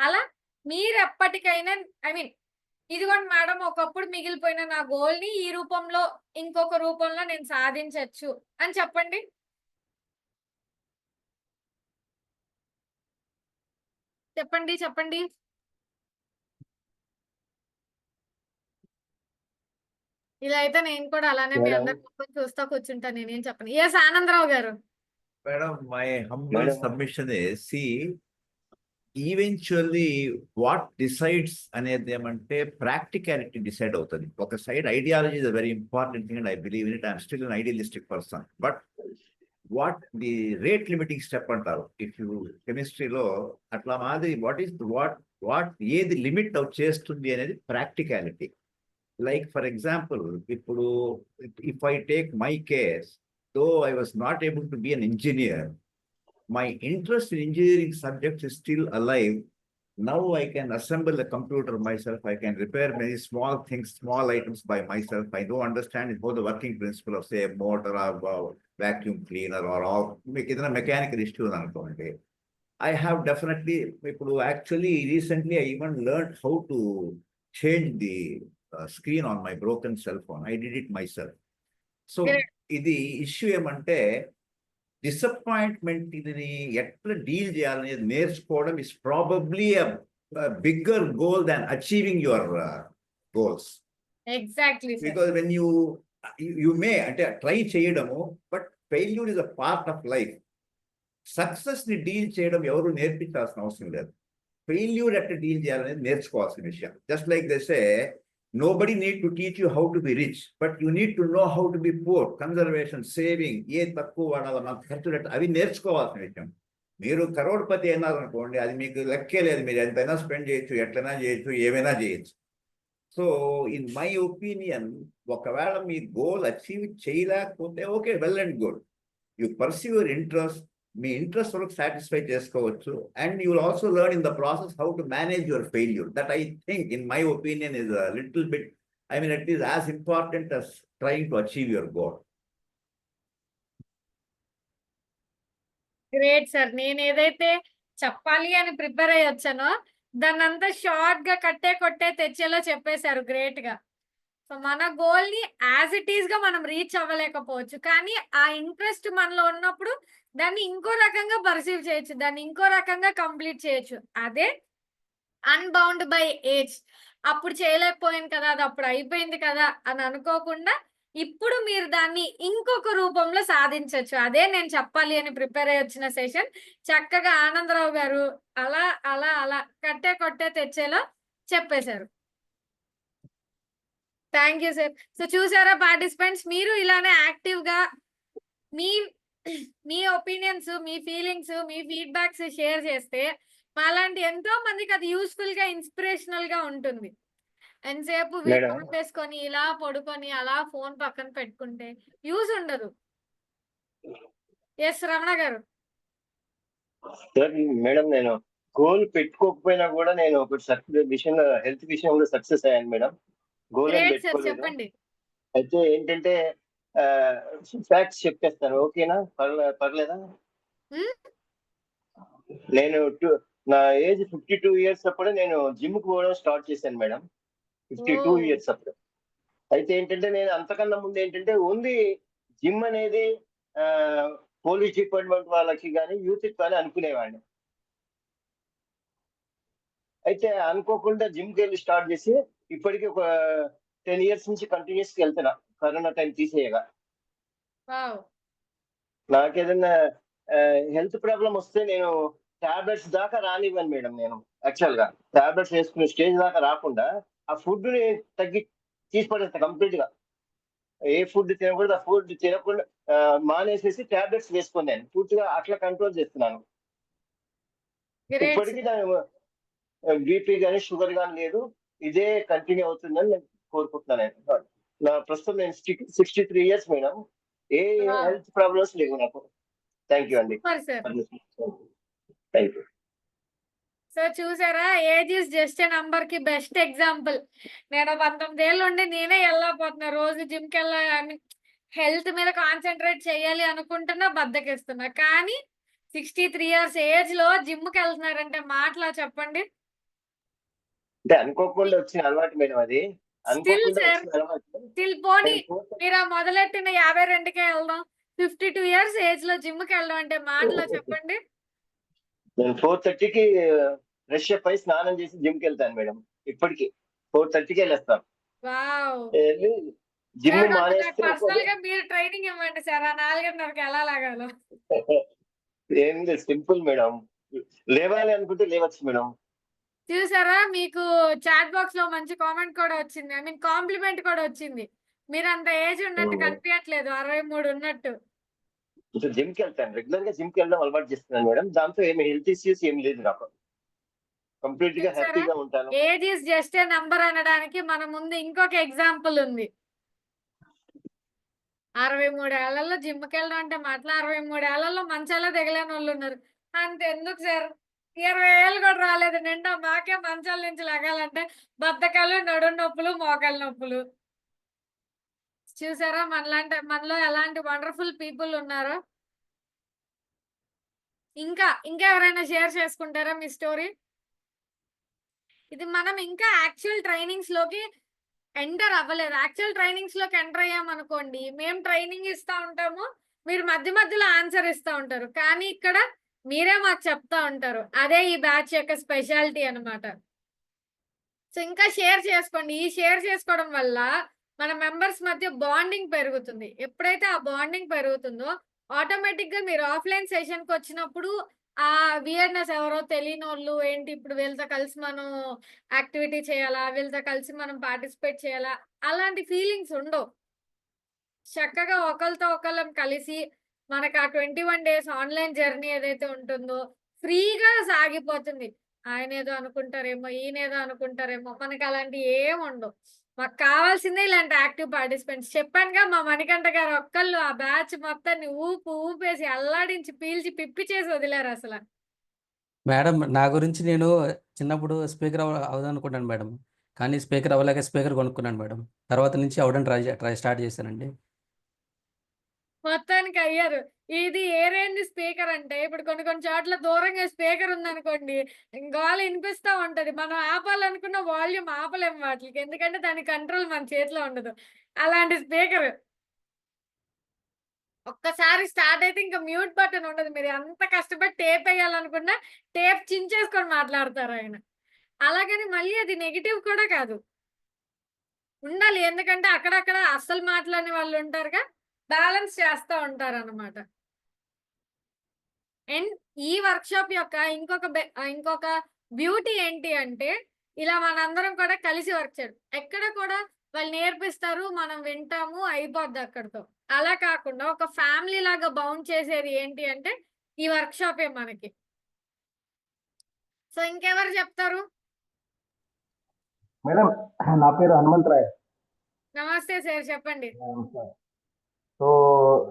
అలా మీరు ఎప్పటికైనా ఇదిగోండి మేడం, ఒకప్పుడు మిగిలిపోయిన నా గోల్ ని ఈ రూపంలో ఇంకొక రూపంలో నేను సాధించవచ్చు అని చెప్పండి. చెప్పండి చెప్పండి. ఇలా అయితే నేను కూడా అలానే మీ అందరి మొత్తం చూస్తా కూర్చుంటా, నేనేం చెప్పను. ఎస్ ఆనందరావు గారు. Madam, my humble submission is, see, eventually what decides అనేది ఏమంటే ప్రాక్టికాలిటీ డిసైడ్ అవుతుంది. ఒక side ideology is a very important thing and I believe in it. I'm still an idealistic person. But what the rate limiting step అంటారు if you కెమిస్ట్రీలో అట్లా మాదిరి what ఏది limit out చేస్తుంది అనేది practicality. Like for example, if I take my case, though I was not able to be an engineer, my interest in engineering subjects is still alive. Now I can assemble the computer myself. I can repair many small things, small items by myself. I don't understand how the working principle of, say, a motor or vacuum cleaner or all mechanical issue. I have definitely, actually recently I even learned how to change the screen on my broken cell phone. I did it myself. So ఇది issue ఏమంటే disappointment ఇది ఎట్లా deal చేయాలనేది నేర్చుకోవడం is probably bigger goal than achieving your goals. Exactly. Because when you may అంటే try చేయడము, but failure is a part of life. Success ని deal చేయడం ఎవరు నేర్పించాల్సిన అవసరం లేదు. ఫెయిల్యూర్ ఎట్లా డీల్ చేయాలనేది నేర్చుకోవాల్సిన విషయం. Just like they say, nobody need to teach you how to be rich, but you need to know how to be poor. Conservation, saving, ఏ తక్కువ వాడాలి, మనకు ఖర్చు అవి నేర్చుకోవాల్సిన విషయం. మీరు కరోడ్పతి అయినారనుకోండి, అది మీకు లెక్కే లేదు. మీరు ఎంతైనా స్పెండ్ చేయొచ్చు, ఎట్లైనా చేయొచ్చు, ఏమైనా చేయొచ్చు. సో ఇన్ మై ఒపీనియన్, ఒకవేళ మీ గోల్ అచీవ్ చేయలేకపోతే okay, well and good. You perceive your interest, me interest వరకు సాటిస్ఫై చేసుకోవచ్చు. And you will also learn in the process how to manage your failure. That I think in my opinion is a little bit, it is as important as trying to achieve your goal. Great sir. నేను ఏదైతే చెప్పాలి అని prepare అయ్యి వచ్చానో దాన్ని అంతా short గా కొట్టే తెచ్చేలా చెప్పేశారు, గ్రేట్ గా. సో మన గోల్ ని యాజ్ ఇట్ ఈస్ గా మనం రీచ్ అవ్వలేకపోవచ్చు, కానీ ఆ ఇంట్రెస్ట్ మనలో ఉన్నప్పుడు దాన్ని ఇంకో రకంగా పర్సీవ్ చేయొచ్చు, దాన్ని ఇంకో రకంగా కంప్లీట్ చేయొచ్చు. అదే అన్బౌండ్ బై ఏజ్. అప్పుడు చేయలేకపోయాను కదా, అది అప్పుడు అయిపోయింది కదా అని అనుకోకుండా ఇప్పుడు మీరు దాన్ని ఇంకొక రూపంలో సాధించవచ్చు. అదే నేను చెప్పాలి అని ప్రిపేర్ అయ్యి వచ్చిన సెషన్. చక్కగా ఆనందరావు గారు అలా అలా అలా కొట్టే తెచ్చేలా చెప్పేశారు. Thank you sir. సో చూసారా పార్టిసిపెంట్స్, మీరు ఇలానే యాక్టివ్ గా మీ ఒపీనియన్స్, మీ ఫీలింగ్స్, మీ ఫీడ్బ్యాక్స్ షేర్ చేస్తే మాలాంటి ఎంతో మందికి అది యూస్ఫుల్ గా, ఇన్స్పిరేషనల్ గా ఉంటుంది. ఎంతసేపు వీడియో వేసుకొని ఇలా పడుకొని అలా ఫోన్ పక్కన పెట్టుకుంటే యూజ్ ఉండదు. ఎస్ రమణ గారు. మేడం, నేను గోల్ పెట్టుకోకపోయినా కూడా నేను ఒక విషయంలో, హెల్త్ విషయంలో సక్సెస్ అయ్యాను మేడం. గోల్ చెప్పండి. అయితే ఏంటంటే ఫ్యాక్ట్స్ చెప్పేస్తాను, ఓకేనా? పర్లేదా? నేను నా ఏజ్ 52 years అప్పుడు నేను జిమ్ కు పోవడం స్టార్ట్ చేశాను మేడం. 52 years అప్పుడు. అయితే ఏంటంటే నేను అంతకన్నా ముందు ఏంటంటే ఓన్లీ జిమ్ అనేది పోలీస్ డిపార్ట్మెంట్ వాళ్ళకి కానీ యూత్ కి కానీ అనుకునేవాడిని. అయితే అనుకోకుండా జిమ్ కి వెళ్ళి స్టార్ట్ చేసి ఇప్పటికీ ఒక 10 years నుంచి కంటిన్యూస్ గా వెళ్తున్నా, కరోనా టైం తీసేయగా. నాకేదన్నా హెల్త్ ప్రాబ్లం వస్తే నేను టాబ్లెట్స్ దాకా రానివ్వను మేడం. నేను యాక్చువల్ గా టాబ్లెట్స్ వేసుకునే స్టేజ్ దాకా రాకుండా ఆ ఫుడ్ ని తీసి పడేస్తా కంప్లీట్ గా. ఏ ఫుడ్ తినకూడదు, ఆ ఫుడ్ తినకుండా మానేసేసి టాబ్లెట్స్ వేసుకున్నాను. పూర్తిగా అట్లా కంట్రోల్ చేస్తున్నాను. గ్రేట్ ఇప్పటికీ దాని బీపీ కానీ షుగర్ కానీ లేదు. ఇదే కంటిన్యూ అవుతుందని నేను కోరుకుంటున్నాను. నా ప్రస్తుతం నేను 63 years మేడం. ఏ హెల్త్ ప్రాబ్లమ్స్ లేవు నాకు. థ్యాంక్ యూ అండి. Super sir. Thank you. So చూసారా, age is just a number కి బెస్ట్ ఎగ్జాంపుల్. నేను 19 ఏళ్ళు ఉండి నేనే వెళ్ళకపోతున్నా, రోజు జిమ్ కి వెళ్ళాలి, హెల్త్ మీద కాన్సన్ట్రేట్ చేయాలి అనుకుంటున్నా, బద్దకిస్తున్నా. కానీ 63 years ఏజ్ లో జిమ్ కి వెళ్తున్నారంటే మాటలా చెప్పండి. అంటే అనుకోకుండా వచ్చిన అలవాటు మేడం అది. స్టిల్ అనుకోకుండా సార్, వచ్చిన అలవాటు. స్టిల్ పోనీ మీరు ఆ మొదలెట్టిన 52కే వెళ్దాం, 52 years ఏజ్ లో జిమ్ కి వెళ్ళడం అంటే మాటలా చెప్పండి. నేను 4:30కి ఫ్రెష్ అప్ అయి స్నానం చేసి జిమ్ కి వెళ్తాను మేడం. ఇప్పటికి 4:30కి వెళ్ళేస్తాను. వావ్. జిమ్ సార్ నాకు మానేస్తే పర్సనల్ గా మీరు ట్రైనింగ్ ఇవ్వండి సార్, ఆ 4:30కి ఎలా లాగాలో. ఏం లేదు, సింపుల్ మేడం. లేవాలి అనుకుంటే లేవచ్చు మేడం. చూసారా, మీకు చాట్ బాక్స్ లో మంచి కామెంట్ కూడా వచ్చింది, ఐ మీన్ కాంప్లిమెంట్ కూడా వచ్చింది. మీరు అంత ఏజ్ ఉన్నట్టు కనిపించట్లేదు, 63 ఉన్నట్టు. జిమ్ కి వెళ్తాను, రెగ్యులర్ గా జిమ్ కి వెళ్ళడం అలవాటు చేస్తున్నాను మేడం. దాంతో ఏమి హెల్త్ ఇష్యూస్ ఏమి లేదు నాకు. కంప్లీట్ గా హ్యాపీగా ఉంటాను. Age is just a number అనడానికి మన ముందు ఇంకొక ఎగ్జాంపుల్ ఉంది. 63 ఏళ్లలో జిమ్ కి వెళ్ళడం అంటే మాట్లా, 63 ఏళ్లలో మంచాలా దిగలేని వాళ్ళు ఉన్నారు. అంతెందుకు సార్, 20 ఏళ్ళు కూడా రాలేదు నిండా మాకే మంచాల నుంచి లెగాలంటే బద్ధకాలు, నడుం నొప్పులు, మోకాళ్ళ నొప్పులు. చూసారా మనలో ఎలాంటి వండర్ఫుల్ పీపుల్ ఉన్నారో. ఇంకా ఎవరైనా షేర్ చేసుకుంటారా మీ స్టోరీ? ఇది మనం ఇంకా యాక్చువల్ ట్రైనింగ్స్ లోకి ఎంటర్ అవ్వలేదు. యాక్చువల్ ట్రైనింగ్స్ లోకి ఎంటర్ అయ్యామనుకోండి, మేము ట్రైనింగ్ ఇస్తా ఉంటాము, మీరు మధ్య మధ్యలో ఆన్సర్ ఇస్తా ఉంటారు, కానీ ఇక్కడ మీరే మాకు చెప్తా ఉంటారు. అదే ఈ బ్యాచ్ యొక్క స్పెషాలిటీ అన్నమాట. సో ఇంకా షేర్ చేసుకోండి. ఈ షేర్ చేసుకోవడం వల్ల మన మెంబర్స్ మధ్య బాండింగ్ పెరుగుతుంది. ఎప్పుడైతే ఆ బాండింగ్ పెరుగుతుందో ఆటోమేటిక్ గా మీరు ఆఫ్లైన్ సెషన్ కి వచ్చినప్పుడు ఆ వియర్నెస్, ఎవరో తెలియని వాళ్ళు ఏంటి ఇప్పుడు వీళ్ళతో కలిసి మనం యాక్టివిటీ చేయాలా, వీళ్ళతో కలిసి మనం పార్టిసిపేట్ చేయాలా, అలాంటి ఫీలింగ్స్ ఉండవు. చక్కగా ఒకరితో ఒకళ్ళం కలిసి మనకు ఆ 21 days ఆన్లైన్ జర్నీ ఏదైతే ఉంటుందో ఫ్రీగా సాగిపోతుంది. ఆయన ఏదో అనుకుంటారేమో, ఈయన ఏదో అనుకుంటారేమో, మనకి అలాంటి ఏం ఉండవు. మాకు కావాల్సిందే ఇలాంటి యాక్టివ్ పార్టిసిపెంట్స్. చెప్పానుగా, మా మణికంఠ గారు ఒక్కళ్ళు ఆ బ్యాచ్ మొత్తాన్ని ఊపేసి అల్లాడించి పీల్చి పిప్పి చేసి వదిలేరు అసలు. మేడం, నా గురించి నేను చిన్నప్పుడు స్పీకర్ అవుదామనుకున్నాను మేడం, కానీ స్పీకర్ అవ్వలేక స్పీకర్ కొనుక్కున్నాను మేడం. తర్వాత నుంచి అవడం ట్రై స్టార్ట్ చేశానండి. మొత్తానికి అయ్యారు. ఇది ఏ రేంజ్ స్పీకర్ అంటే, ఇప్పుడు కొన్ని చోట్ల దూరంగా స్పీకర్ ఉందనుకోండి, గోల వినిపిస్తా ఉంటది. మనం ఆపాలనుకున్న వాల్యూమ్ ఆపలేము వాటికి, ఎందుకంటే దాని కంట్రోల్ మన చేతిలో ఉండదు. అలాంటి స్పీకర్ ఒక్కసారి స్టార్ట్ అయితే ఇంకా మ్యూట్ బటన్ ఉండదు. మీరు ఎంత కష్టపడి టేప్ వేయాలనుకున్నా టేప్ చించేసుకొని మాట్లాడతారు ఆయన. అలాగని మళ్ళీ అది నెగిటివ్ కూడా కాదు, ఉండాలి. ఎందుకంటే అక్కడక్కడ అస్సలు మాట్లాడిన వాళ్ళు ఉంటారుగా, బ్యాలెన్స్ చేస్తూ ఉంటారు అన్నమాట. అండ్ ఈ వర్క్షాప్ యొక్క ఇంకొక బ్యూటీ ఏంటి అంటే, ఇలా మనందరం కూడా కలిసి వర్క్ చేయడం. ఎక్కడ కూడా వాళ్ళు నేర్పిస్తారు, మనం వింటాము, అయిపోద్ది అక్కడితో. అలా కాకుండా ఒక ఫ్యామిలీ లాగా బౌండ్ చేసేది ఏంటి అంటే ఈ వర్క్షాపే మనకి. సో ఇంకెవరు చెప్తారు? మేడం, నా పేరు హనుమంతరాయ్. నమస్తే సార్, చెప్పండి. సో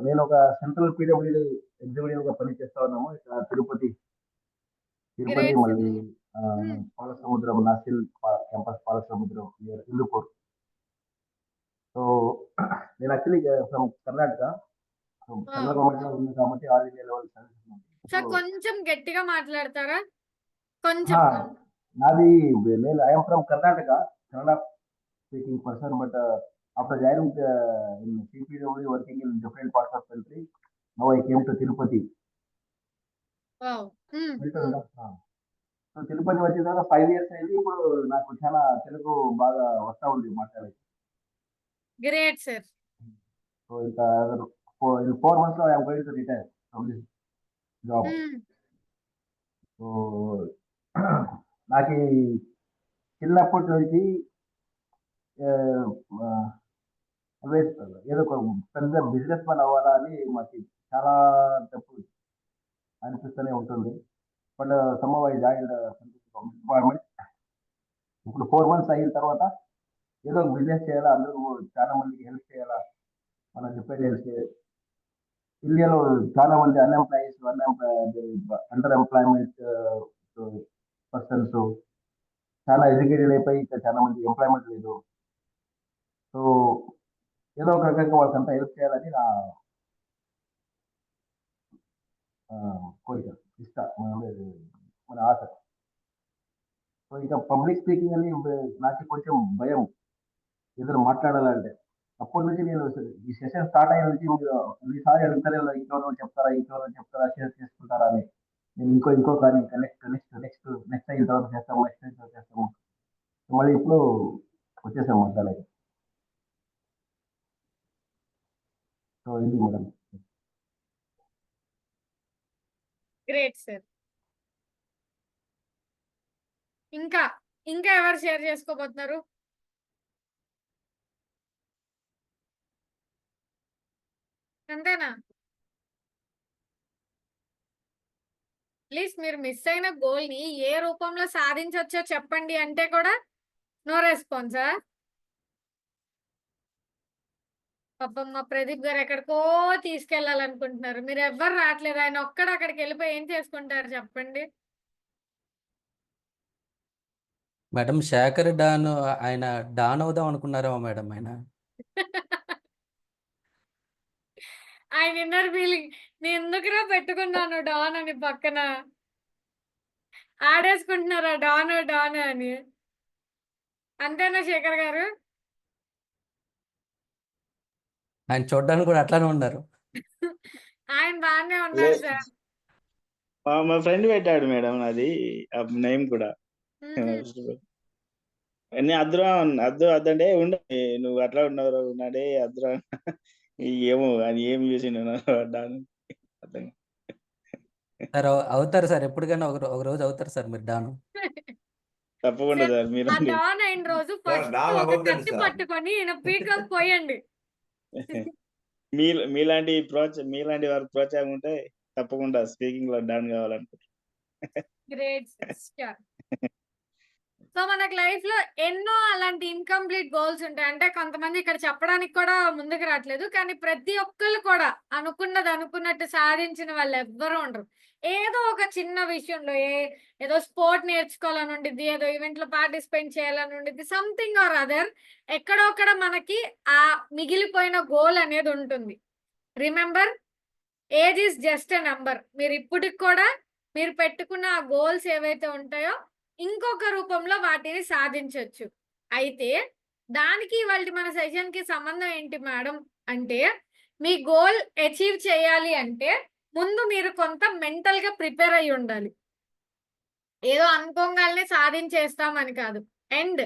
నేను ఒక సెంట్రల్ పీడబ్ల్యూడీ ఎగ్జిక్యూటివ్ గా పనిచేస్తా ఉన్నాము ఇక్కడ తిరుపతి మళ్ళీ పాలసముద్రం, నాసిల్ క్యాంపస్ పాలసముద్రం హిందూపూర్. సో నేను actually from Karnataka, central government లో ఉంది కాబట్టి ఆల్ ఇండియా లెవెల్ సార్ కొంచెం గట్టిగా మాట్లాడతారా? కొంచెం. నాది నేను I'm from Karnataka, Kannada speaking person, but after joining in CPW, working in different parts of country, now I came to Tirupati. Wow. So Tirupati వచ్చిన తర్వాత 5 years అయింది. ఇప్పుడు నాకు చాలా తెలుగు బాగా వస్తా ఉంది మాట్లాడేది. Great sir. సో ఇంకా in 4 months I am going to retire from this job. So నాకు ఈ చిన్నప్పటి నుంచి ఏదో ఒక పెద్ద బిజినెస్ మ్యాన్ అవ్వాలా అని మాకు చాలా తప్పు అనిపిస్తూనే ఉంటుంది. But somehow I joined department. ఇప్పుడు 4 months అయిన తర్వాత ఏదో ఒక బిజినెస్ చేయాలా, అందరూ చాలా మందికి హెల్ప్ చేయాలా, మనం డిపెండ్ చేస్తే ఇండియాలో చాలా మంది అండర్ ఎంప్లాయ్మెంట్ పర్సన్స్, చాలా ఎడ్యుకేటెడ్ అయిపోయి ఇంకా చాలా మంది ఎంప్లాయ్మెంట్ లేదు. సో ఏదో ఒక రకంగా వాళ్ళకంతా హెల్ప్ చేయాలని నా కోరిక, మన ఆశ. సో ఇక పబ్లిక్ స్పీకింగ్ అని నాకు కొంచెం భయం ఏదైనా మాట్లాడాలంటే. అప్పటి నుంచి నేను ఈ సెషన్ స్టార్ట్ అయిన నుంచి మీరు ఈసారి అడుగుతారే ఇంకెవరో చెప్తారా షేర్ చేసుకుంటారా అని. నేను ఇంకో కానీ నెక్స్ట్ అయిన తర్వాత చేస్తాము. మళ్ళీ ఇప్పుడు వచ్చేసాం మాట్లాడలేదు. సో ఇది మేడం. Great sir. ఇంకా ఎవరు షేర్ చేసుకోబోతున్నారు? అంతేనా? ప్లీజ్ మీరు మిస్ అయిన గోల్ ని ఏ రూపంలో సాధించవచ్చో చెప్పండి అంటే కూడా నో రెస్పాన్సా? పాపం మా ప్రదీప్ గారు ఎక్కడికో తీసుకెళ్లాలనుకుంటున్నారు, మీరు ఎవ్వరు రావట్లేదు. ఆయన ఒక్కడ అక్కడికి వెళ్ళిపోయి ఏం చేసుకుంటారు చెప్పండి? మేడం శేఖర్ డాన్, ఆయన డాన్ అవుదాం అనుకున్నారేమో మేడం ఆయన. ఆయన ఇన్నర్ ఫీలింగ్, నేను ఎందుకురా పెట్టుకున్నాను డాన్ అని పక్కన, ఆడేసుకుంటున్నారా డాన్ అని. అంతేనా శేఖర్ గారు? ఆయన చూడడానికి కూడా అట్లానే ఉన్నారు. ఆయన బాగానే ఉన్నారు సార్. మా ఫ్రెండ్ పెట్టాడు మేడం అది నేమ్ కూడా. అద్దంటే ఉండే నువ్వు అట్లా ఉన్నావు ఉన్నాడే అద్రా ఏమో అది ఏం చూసి అర్థం. సార్ అవుతారు సార్, ఎప్పటికైనా ఒక రోజు అవుతారు సార్ మీరు డాను. తప్పకుండా సార్. మీరు ఆ డాన్ అయిన రోజు ఫస్ట్ ఒక కత్తి పట్టుకొని పీకకు పోయండి. మీలాంటి వారి ప్రోత్సాహం ఉంటే తప్పకుండా స్పీకింగ్ లో డాన్ కావాలనుకుంటున్నాను. గ్రేట్. సో మనకు లైఫ్ లో ఎన్నో అలాంటి ఇన్కంప్లీట్ గోల్స్ ఉంటాయి. అంటే కొంతమంది ఇక్కడ చెప్పడానికి కూడా ముందుకు రావట్లేదు, కానీ ప్రతి ఒక్కళ్ళు కూడా అనుకున్నట్టు సాధించిన వాళ్ళు ఎవ్వరూ ఉండరు. ఏదో ఒక చిన్న విషయంలో ఏదో స్పోర్ట్ నేర్చుకోవాలని ఉండిద్ది, ఏదో ఈవెంట్ లో పార్టిసిపేట్ చేయాలని ఉండిద్ది, సంథింగ్ ఆర్ అదర్. ఎక్కడొక్కడ మనకి ఆ మిగిలిపోయిన గోల్ అనేది ఉంటుంది. Remember, age is just a number. మీరు ఇప్పటికి కూడా మీరు పెట్టుకున్న ఆ గోల్స్ ఏవైతే ఉంటాయో ఇంకొక రూపంలో వాటిని సాధించవచ్చు. అయితే దానికి మన సెషన్ కి సంబంధం ఏంటి మేడం అంటే, మీ గోల్ అచీవ్ చేయాలి అంటే ముందు మీరు కొంత మెంటల్ గా ప్రిపేర్ అయి ఉండాలి. ఏదో అనుకోగానే సాధించేస్తామని కాదు. అండ్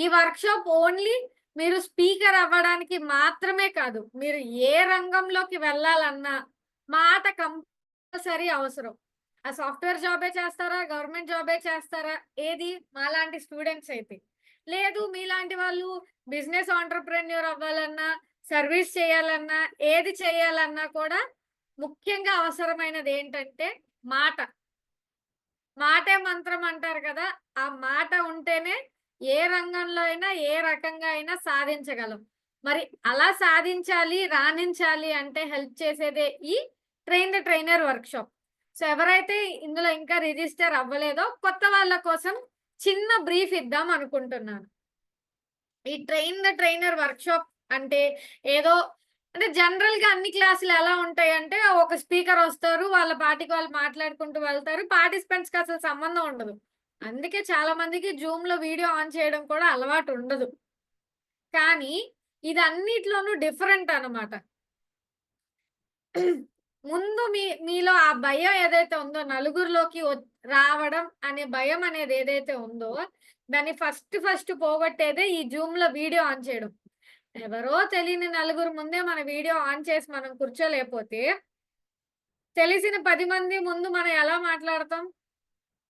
ఈ వర్క్ షాప్ ఓన్లీ మీరు స్పీకర్ అవ్వడానికి మాత్రమే కాదు, మీరు ఏ రంగంలోకి వెళ్ళాలన్నా మాట కంపల్సరీ అవసరం. ఆ సాఫ్ట్వేర్ జాబే చేస్తారా, గవర్నమెంట్ జాబే చేస్తారా, ఏది మాలాంటి స్టూడెంట్స్ అయితే లేదు, మీలాంటి వాళ్ళు బిజినెస్ ఆంటర్ప్రెన్యూర్ అవ్వాలన్నా, సర్వీస్ చేయాలన్నా, ఏది చేయాలన్నా కూడా ముఖ్యంగా అవసరమైనది ఏంటంటే మాటే మంత్రం అంటారు కదా. ఆ మాట ఉంటేనే ఏ రంగంలో అయినా ఏ రకంగా అయినా సాధించగలం. మరి అలా సాధించాలి, రాణించాలి అంటే హెల్ప్ చేసేదే ఈ train the trainer work shop. So ఎవరైతే ఇందులో ఇంకా రిజిస్టర్ అవ్వలేదో కొత్త వాళ్ళ కోసం చిన్న బ్రీఫ్ ఇద్దాం అనుకుంటున్నాను. ఈ train the trainer work shop అంటే ఏదో అంటే జనరల్ గా అన్ని క్లాసులు ఎలా ఉంటాయి అంటే ఒక స్పీకర్ వస్తారు, వాళ్ళ పాటికి వాళ్ళు మాట్లాడుకుంటూ వెళ్తారు, పార్టిసిపెంట్స్ కి అసలు సంబంధం ఉండదు. అందుకే చాలా మందికి జూమ్ లో వీడియో ఆన్ చేయడం కూడా అలవాటు ఉండదు. కానీ ఇది అన్నిట్లోనూ డిఫరెంట్ అన్నమాట. ముందు మీలో ఆ భయం ఏదైతే ఉందో, నలుగురిలోకి రావడం అనే భయం అనేది ఏదైతే ఉందో, దాన్ని ఫస్ట్ పోగొట్టేదే ఈ జూమ్ లో వీడియో ఆన్ చేయడం. ఎవరో తెలియని నలుగురు ముందే మన వీడియో ఆన్ చేసి మనం కూర్చోలేకపోతే తెలిసిన 10 మంది ముందు మనం ఎలా మాట్లాడతాం?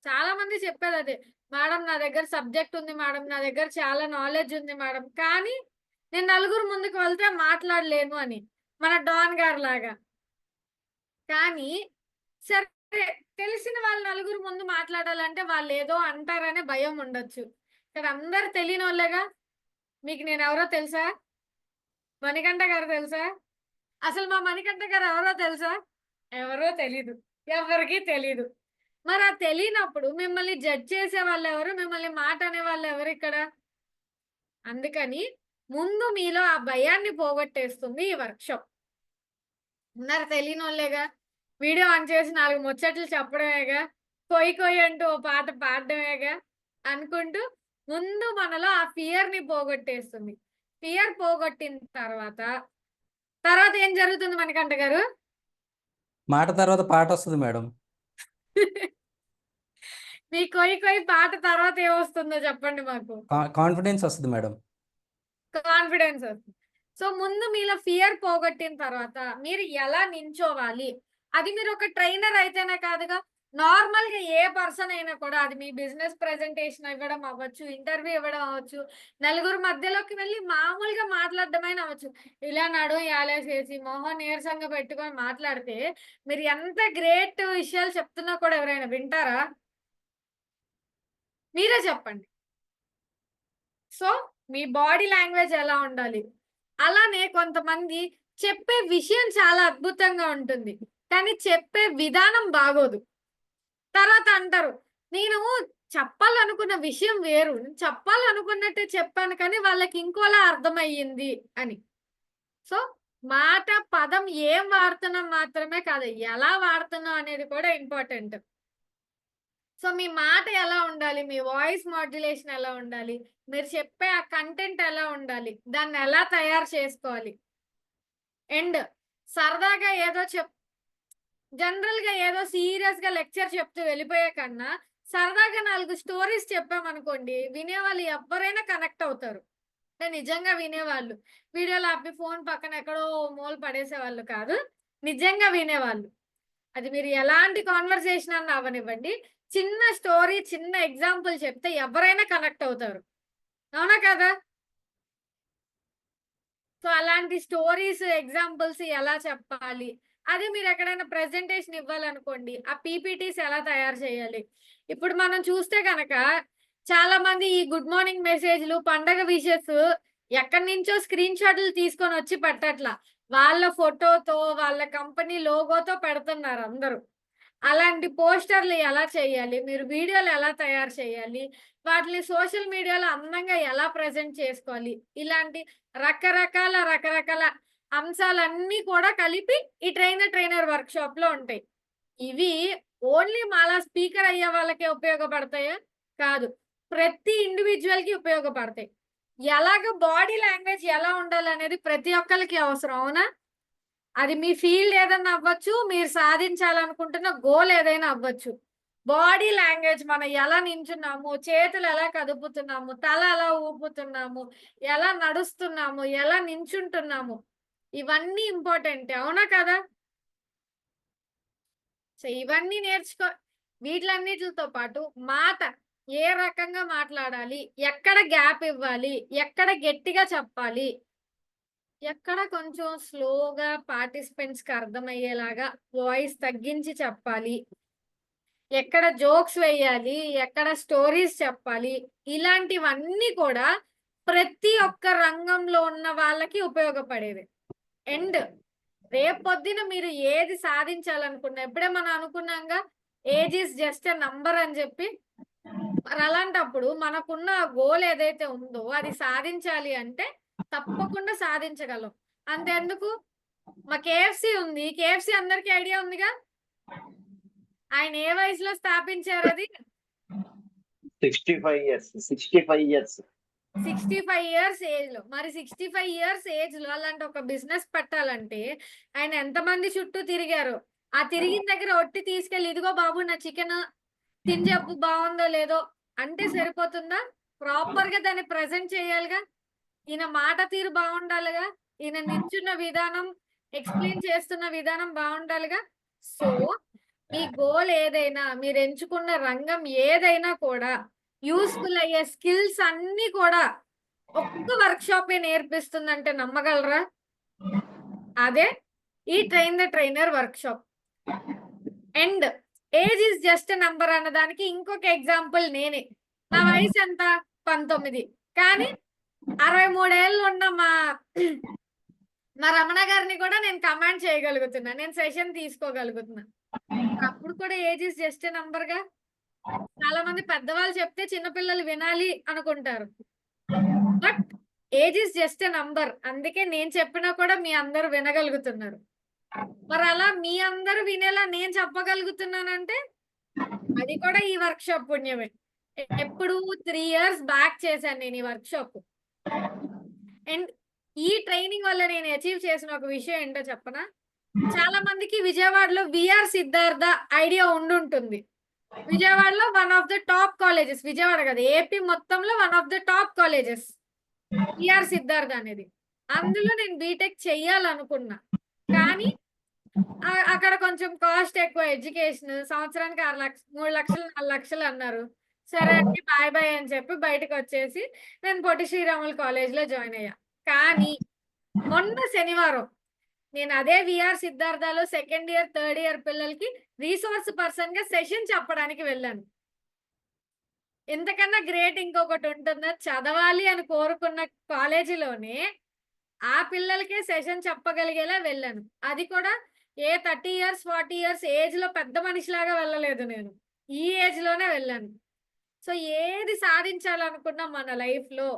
చాలా మంది చెప్పేది అదే, మేడం నా దగ్గర సబ్జెక్ట్ ఉంది మేడం, నా దగ్గర చాలా నాలెడ్జ్ ఉంది మేడం, కానీ నేను నలుగురు ముందుకు వెళ్తే మాట్లాడలేను అని, మన డాన్ గారు లాగా. కానీ సరే, తెలిసిన వాళ్ళు నలుగురు ముందు మాట్లాడాలంటే వాళ్ళు ఏదో అంటారనే భయం ఉండొచ్చు. ఇక్కడ అందరు తెలియని వాళ్ళేగా. మీకు నేను ఎవరో తెలుసా? మణికంఠ గారు తెలుసా? అసలు మా మణికంఠ గారు ఎవరో తెలుసా? ఎవరో తెలీదు, ఎవరికి తెలీదు. మరి ఆ తెలియనప్పుడు మిమ్మల్ని జడ్జ్ చేసే వాళ్ళు ఎవరు, మిమ్మల్ని మాట అనే వాళ్ళు ఎవరు ఇక్కడ? అందుకని ముందు మీలో ఆ భయాన్ని పోగొట్టేస్తుంది ఈ వర్క్షాప్. అందరు తెలియని వాళ్ళేగా, వీడియో ఆన్ చేసి 4 ముచ్చట్లు చెప్పడమేగా, కొయ్యి కొయ్యి అంటూ ఓ పాట పాడడమేగా అనుకుంటూ ముందు మనలో ఆ ఫియర్ని పోగొట్టేస్తుంది. ఫియర్ పోగొట్టిన తర్వాత ఏం జరుగుతుంది మణికంఠ గారు? మాట తర్వాత పాట వస్తుంది మేడం. మీ కొయ్యి కొయ్యి పాట తర్వాత ఏమొస్తుందో చెప్పండి మాకు. కాన్ఫిడెన్స్ వస్తుంది మేడం. కాన్ఫిడెన్స్ వస్తుంది. సో ముందు మీలో ఫియర్ పోగొట్టిన తర్వాత మీరు ఎలా నించోవాలి, అది మీరు ఒక ట్రైనర్ అయితేనే కాదుగా, నార్మల్ గా ఏ పర్సన్ అయినా కూడా, అది మీ బిజినెస్ ప్రెజెంటేషన్ ఇవ్వడం అవ్వచ్చు, ఇంటర్వ్యూ ఇవ్వడం అవ్వచ్చు, నలుగురు మధ్యలోకి వెళ్ళి మామూలుగా మాట్లాడడమైనా అవ్వచ్చు, ఇలా నడు యాలేసేసి మొహం నీరసంగా పెట్టుకొని మాట్లాడితే మీరు ఎంత గ్రేట్ విషయాలు చెప్తున్నా కూడా ఎవరైనా వింటారా? మీరే చెప్పండి. సో మీ బాడీ లాంగ్వేజ్ ఎలా ఉండాలి? అలానే కొంతమంది చెప్పే విషయం చాలా అద్భుతంగా ఉంటుంది, కానీ చెప్పే విధానం బాగోదు. తర్వాత అంటారు, నేను చెప్పాలనుకున్న విషయం వేరు, చెప్పాలనుకున్నట్టే చెప్పాను కానీ వాళ్ళకి ఇంకోలా అర్థమయ్యింది అని. సో మాట పదం ఏం వాడుతున్నాం మాత్రమే కాదు, ఎలా వాడుతున్నాం అనేది కూడా ఇంపార్టెంట్. సో మీ మాట ఎలా ఉండాలి, మీ వాయిస్ మాడ్యులేషన్ ఎలా ఉండాలి, మీరు చెప్పే ఆ కంటెంట్ ఎలా ఉండాలి, దాన్ని ఎలా తయారు చేసుకోవాలి. అండ్ సరదాగా ఏదో జనరల్ గా ఏదో సీరియస్ గా లెక్చర్ చెప్తూ వెళ్ళిపోయే కన్నా సరదాగా 4 స్టోరీస్ చెప్పామనుకోండి, వినేవాళ్ళు ఎవరైనా కనెక్ట్ అవుతారు. అంటే నిజంగా వినేవాళ్ళు, వీడియోలో ఆపి ఫోన్ పక్కన ఎక్కడో మూల పడేసే వాళ్ళు కాదు, నిజంగా వినేవాళ్ళు. అది మీరు ఎలాంటి కాన్వర్సేషన్ అన్న అవనివ్వండి, చిన్న స్టోరీ చిన్న ఎగ్జాంపుల్ చెప్తే ఎవరైనా కనెక్ట్ అవుతారు, అవునా కదా? సో అలాంటి స్టోరీస్ ఎగ్జాంపుల్స్ ఎలా చెప్పాలి, అది మీరు ఎక్కడైనా ప్రెజెంటేషన్ ఇవ్వాలనుకోండి, ఆ పీపీటీస్ ఎలా తయారు చేయాలి. ఇప్పుడు మనం చూస్తే కనుక చాలా మంది ఈ గుడ్ మార్నింగ్ మెసేజ్లు, పండగ విషెస్ ఎక్కడి నుంచో స్క్రీన్ షాట్లు తీసుకొని వచ్చి పెట్టట్లా, వాళ్ళ ఫోటోతో వాళ్ళ కంపెనీ లోగోతో పెడుతున్నారు అందరూ. అలాంటి పోస్టర్లు ఎలా చేయాలి, మీరు వీడియోలు ఎలా తయారు చేయాలి, వాటిని సోషల్ మీడియాలో అందంగా ఎలా ప్రజెంట్ చేసుకోవాలి, ఇలాంటి రకరకాల అంశాలన్నీ కూడా కలిపి ఈ ట్రైనర్ వర్క్షాప్ లో ఉంటాయి. ఇవి ఓన్లీ మాలా స్పీకర్ అయ్యే వాళ్ళకే ఉపయోగపడతాయా? కాదు, ప్రతి ఇండివిజువల్ కి ఉపయోగపడతాయి. ఎలాగ బాడీ లాంగ్వేజ్ ఎలా ఉండాలి అనేది ప్రతి ఒక్కరికి అవసరం, అవునా? అది మీ ఫీల్డ్ ఏదైనా అవ్వచ్చు, మీరు సాధించాలనుకుంటున్న గోల్ ఏదైనా అవ్వచ్చు. బాడీ లాంగ్వేజ్, మనం ఎలా నించున్నాము, చేతులు ఎలా కదుపుతున్నాము, తల ఎలా ఊపుతున్నాము, ఎలా నడుస్తున్నాము, ఎలా నించుంటున్నాము, ఇవన్నీ ఇంపార్టెంట్, అవునా కదా? సో ఇవన్నీ నేర్చుకో. వీటిలన్నిటితో పాటు మాట ఏ రకంగా మాట్లాడాలి, ఎక్కడ గ్యాప్ ఇవ్వాలి, ఎక్కడ గట్టిగా చెప్పాలి, ఎక్కడ కొంచెం స్లోగా పార్టిసిపెంట్స్ కి అర్థమయ్యేలాగా వాయిస్ తగ్గించి చెప్పాలి, ఎక్కడ జోక్స్ వేయాలి, ఎక్కడ స్టోరీస్ చెప్పాలి, ఇలాంటివన్నీ కూడా ప్రతి ఒక్క రంగంలో ఉన్న వాళ్ళకి ఉపయోగపడేది. అండ్ రేపొద్దున మీరు ఏది సాధించాలనుకున్నా, ఎప్పుడే మనం అనుకున్నాంగా age is just a number అని చెప్పి, మరి అలాంటప్పుడు మనకున్న గోల్ ఏదైతే ఉందో అది సాధించాలి అంటే తప్పకుండా సాధించగలం. అంతెందుకు, మా కేఎఫ్సి ఉంది, కేఎఫ్సి అందరికీ ఐడియా ఉందిగా, ఆయన ఏ వయసులో స్థాపించారు? అది 65 years 65 years ఏజ్ లో. మరి 65 years ఏజ్ లో అలాంటి ఒక బిజినెస్ పెట్టాలంటే ఆయన ఎంతమంది చుట్టూ తిరిగారు? ఆ తిరిగిన దగ్గర ఒట్టి తీసుకెళ్ళి, ఇదిగో బాబు నా చికెన్ తిని చెప్పు బాగుందో లేదో అంటే సరిపోతుందా? ప్రాపర్ గా దాన్ని ప్రజెంట్ చేయాలిగా. ఈయన మాట తీరు బాగుండాలిగా, ఈయన నించున్న విధానం, ఎక్స్ప్లెయిన్ చేస్తున్న విధానం బాగుండాలిగా. సో మీ గోల్ ఏదైనా, మీరు ఎంచుకున్న రంగం ఏదైనా కూడా యూస్ఫుల్ అయ్యే స్కిల్స్ అన్ని కూడా ఒక్క వర్క్ షాపే నేర్పిస్తుందంటే నమ్మగలరా? అదే ఈ train the trainer work shop. And age is just number అన్నదానికి ఇంకొక ఎగ్జాంపుల్ నేనే. నా వయసు ఎంత? 19. కానీ 63 ఏళ్ళు ఉన్న మా రమణ గారిని కూడా నేను కమాండ్ చేయగలుగుతున్నా, నేను సెషన్ తీసుకోగలుగుతున్నా. అప్పుడు కూడా ఏజ్ ఇస్ జస్ట్ నంబర్ గా. చాలా మంది పెద్దవాళ్ళు చెప్తే చిన్నపిల్లలు వినాలి అనుకుంటారు, but age is just number. అందుకే నేను చెప్పినా కూడా మీ అందరూ వినగలుగుతున్నారు. మరి అలా మీ అందరూ వినేలా నేను చెప్పగలుగుతున్నానంటే అది కూడా ఈ వర్క్ షాప్ పుణ్యమే. ఎప్పుడు 3 years బ్యాక్ చేశాను నేను ఈ వర్క్ షాప్. అండ్ ఈ ట్రైనింగ్ వల్ల నేను అచీవ్ చేసిన ఒక విషయం ఏంటో చెప్పనా? చాలా మందికి విజయవాడలో విఆర్ సిద్ధార్థ ఐడియా ఉండుంటుంది. విజయవాడలో one of the top colleges, Vijayawada కదా ఏపీ మొత్తంలో one of the top colleges VR Siddhartha అనేది. అందులో నేను బీటెక్ చెయ్యాలనుకున్నా, కానీ అక్కడ కొంచెం కాస్ట్ ఎక్కువ, ఎడ్యుకేషన్ సంవత్సరానికి 6 లక్షలు 3 లక్షలు 4 లక్షలు అన్నారు. సరే అండి బాయ్ బాయ్ అని చెప్పి బయటకు వచ్చేసి నేను పొట్టి శ్రీరాములు కాలేజ్లో జాయిన్ అయ్యా. కానీ మొన్న శనివారం నేను అదే విఆర్ సిద్ధార్థలో 2nd year 3rd year పిల్లలకి రీసోర్స్ పర్సన్ గా సెషన్ చెప్పడానికి వెళ్ళాను. ఇంతకన్నా గ్రేట్ ఇంకొకటి ఉంటుందా? చదవాలి అని కోరుకున్న కాలేజీలోనే ఆ పిల్లలకే సెషన్ చెప్పగలిగేలా వెళ్ళాను. అది కూడా ఏ 30 years 40 years ఏజ్ లో పెద్ద మనిషిలాగా వెళ్ళలేదు, నేను ఈ ఏజ్ లోనే వెళ్ళాను. సో ఏది సాధించాలనుకున్నా మన లైఫ్ లో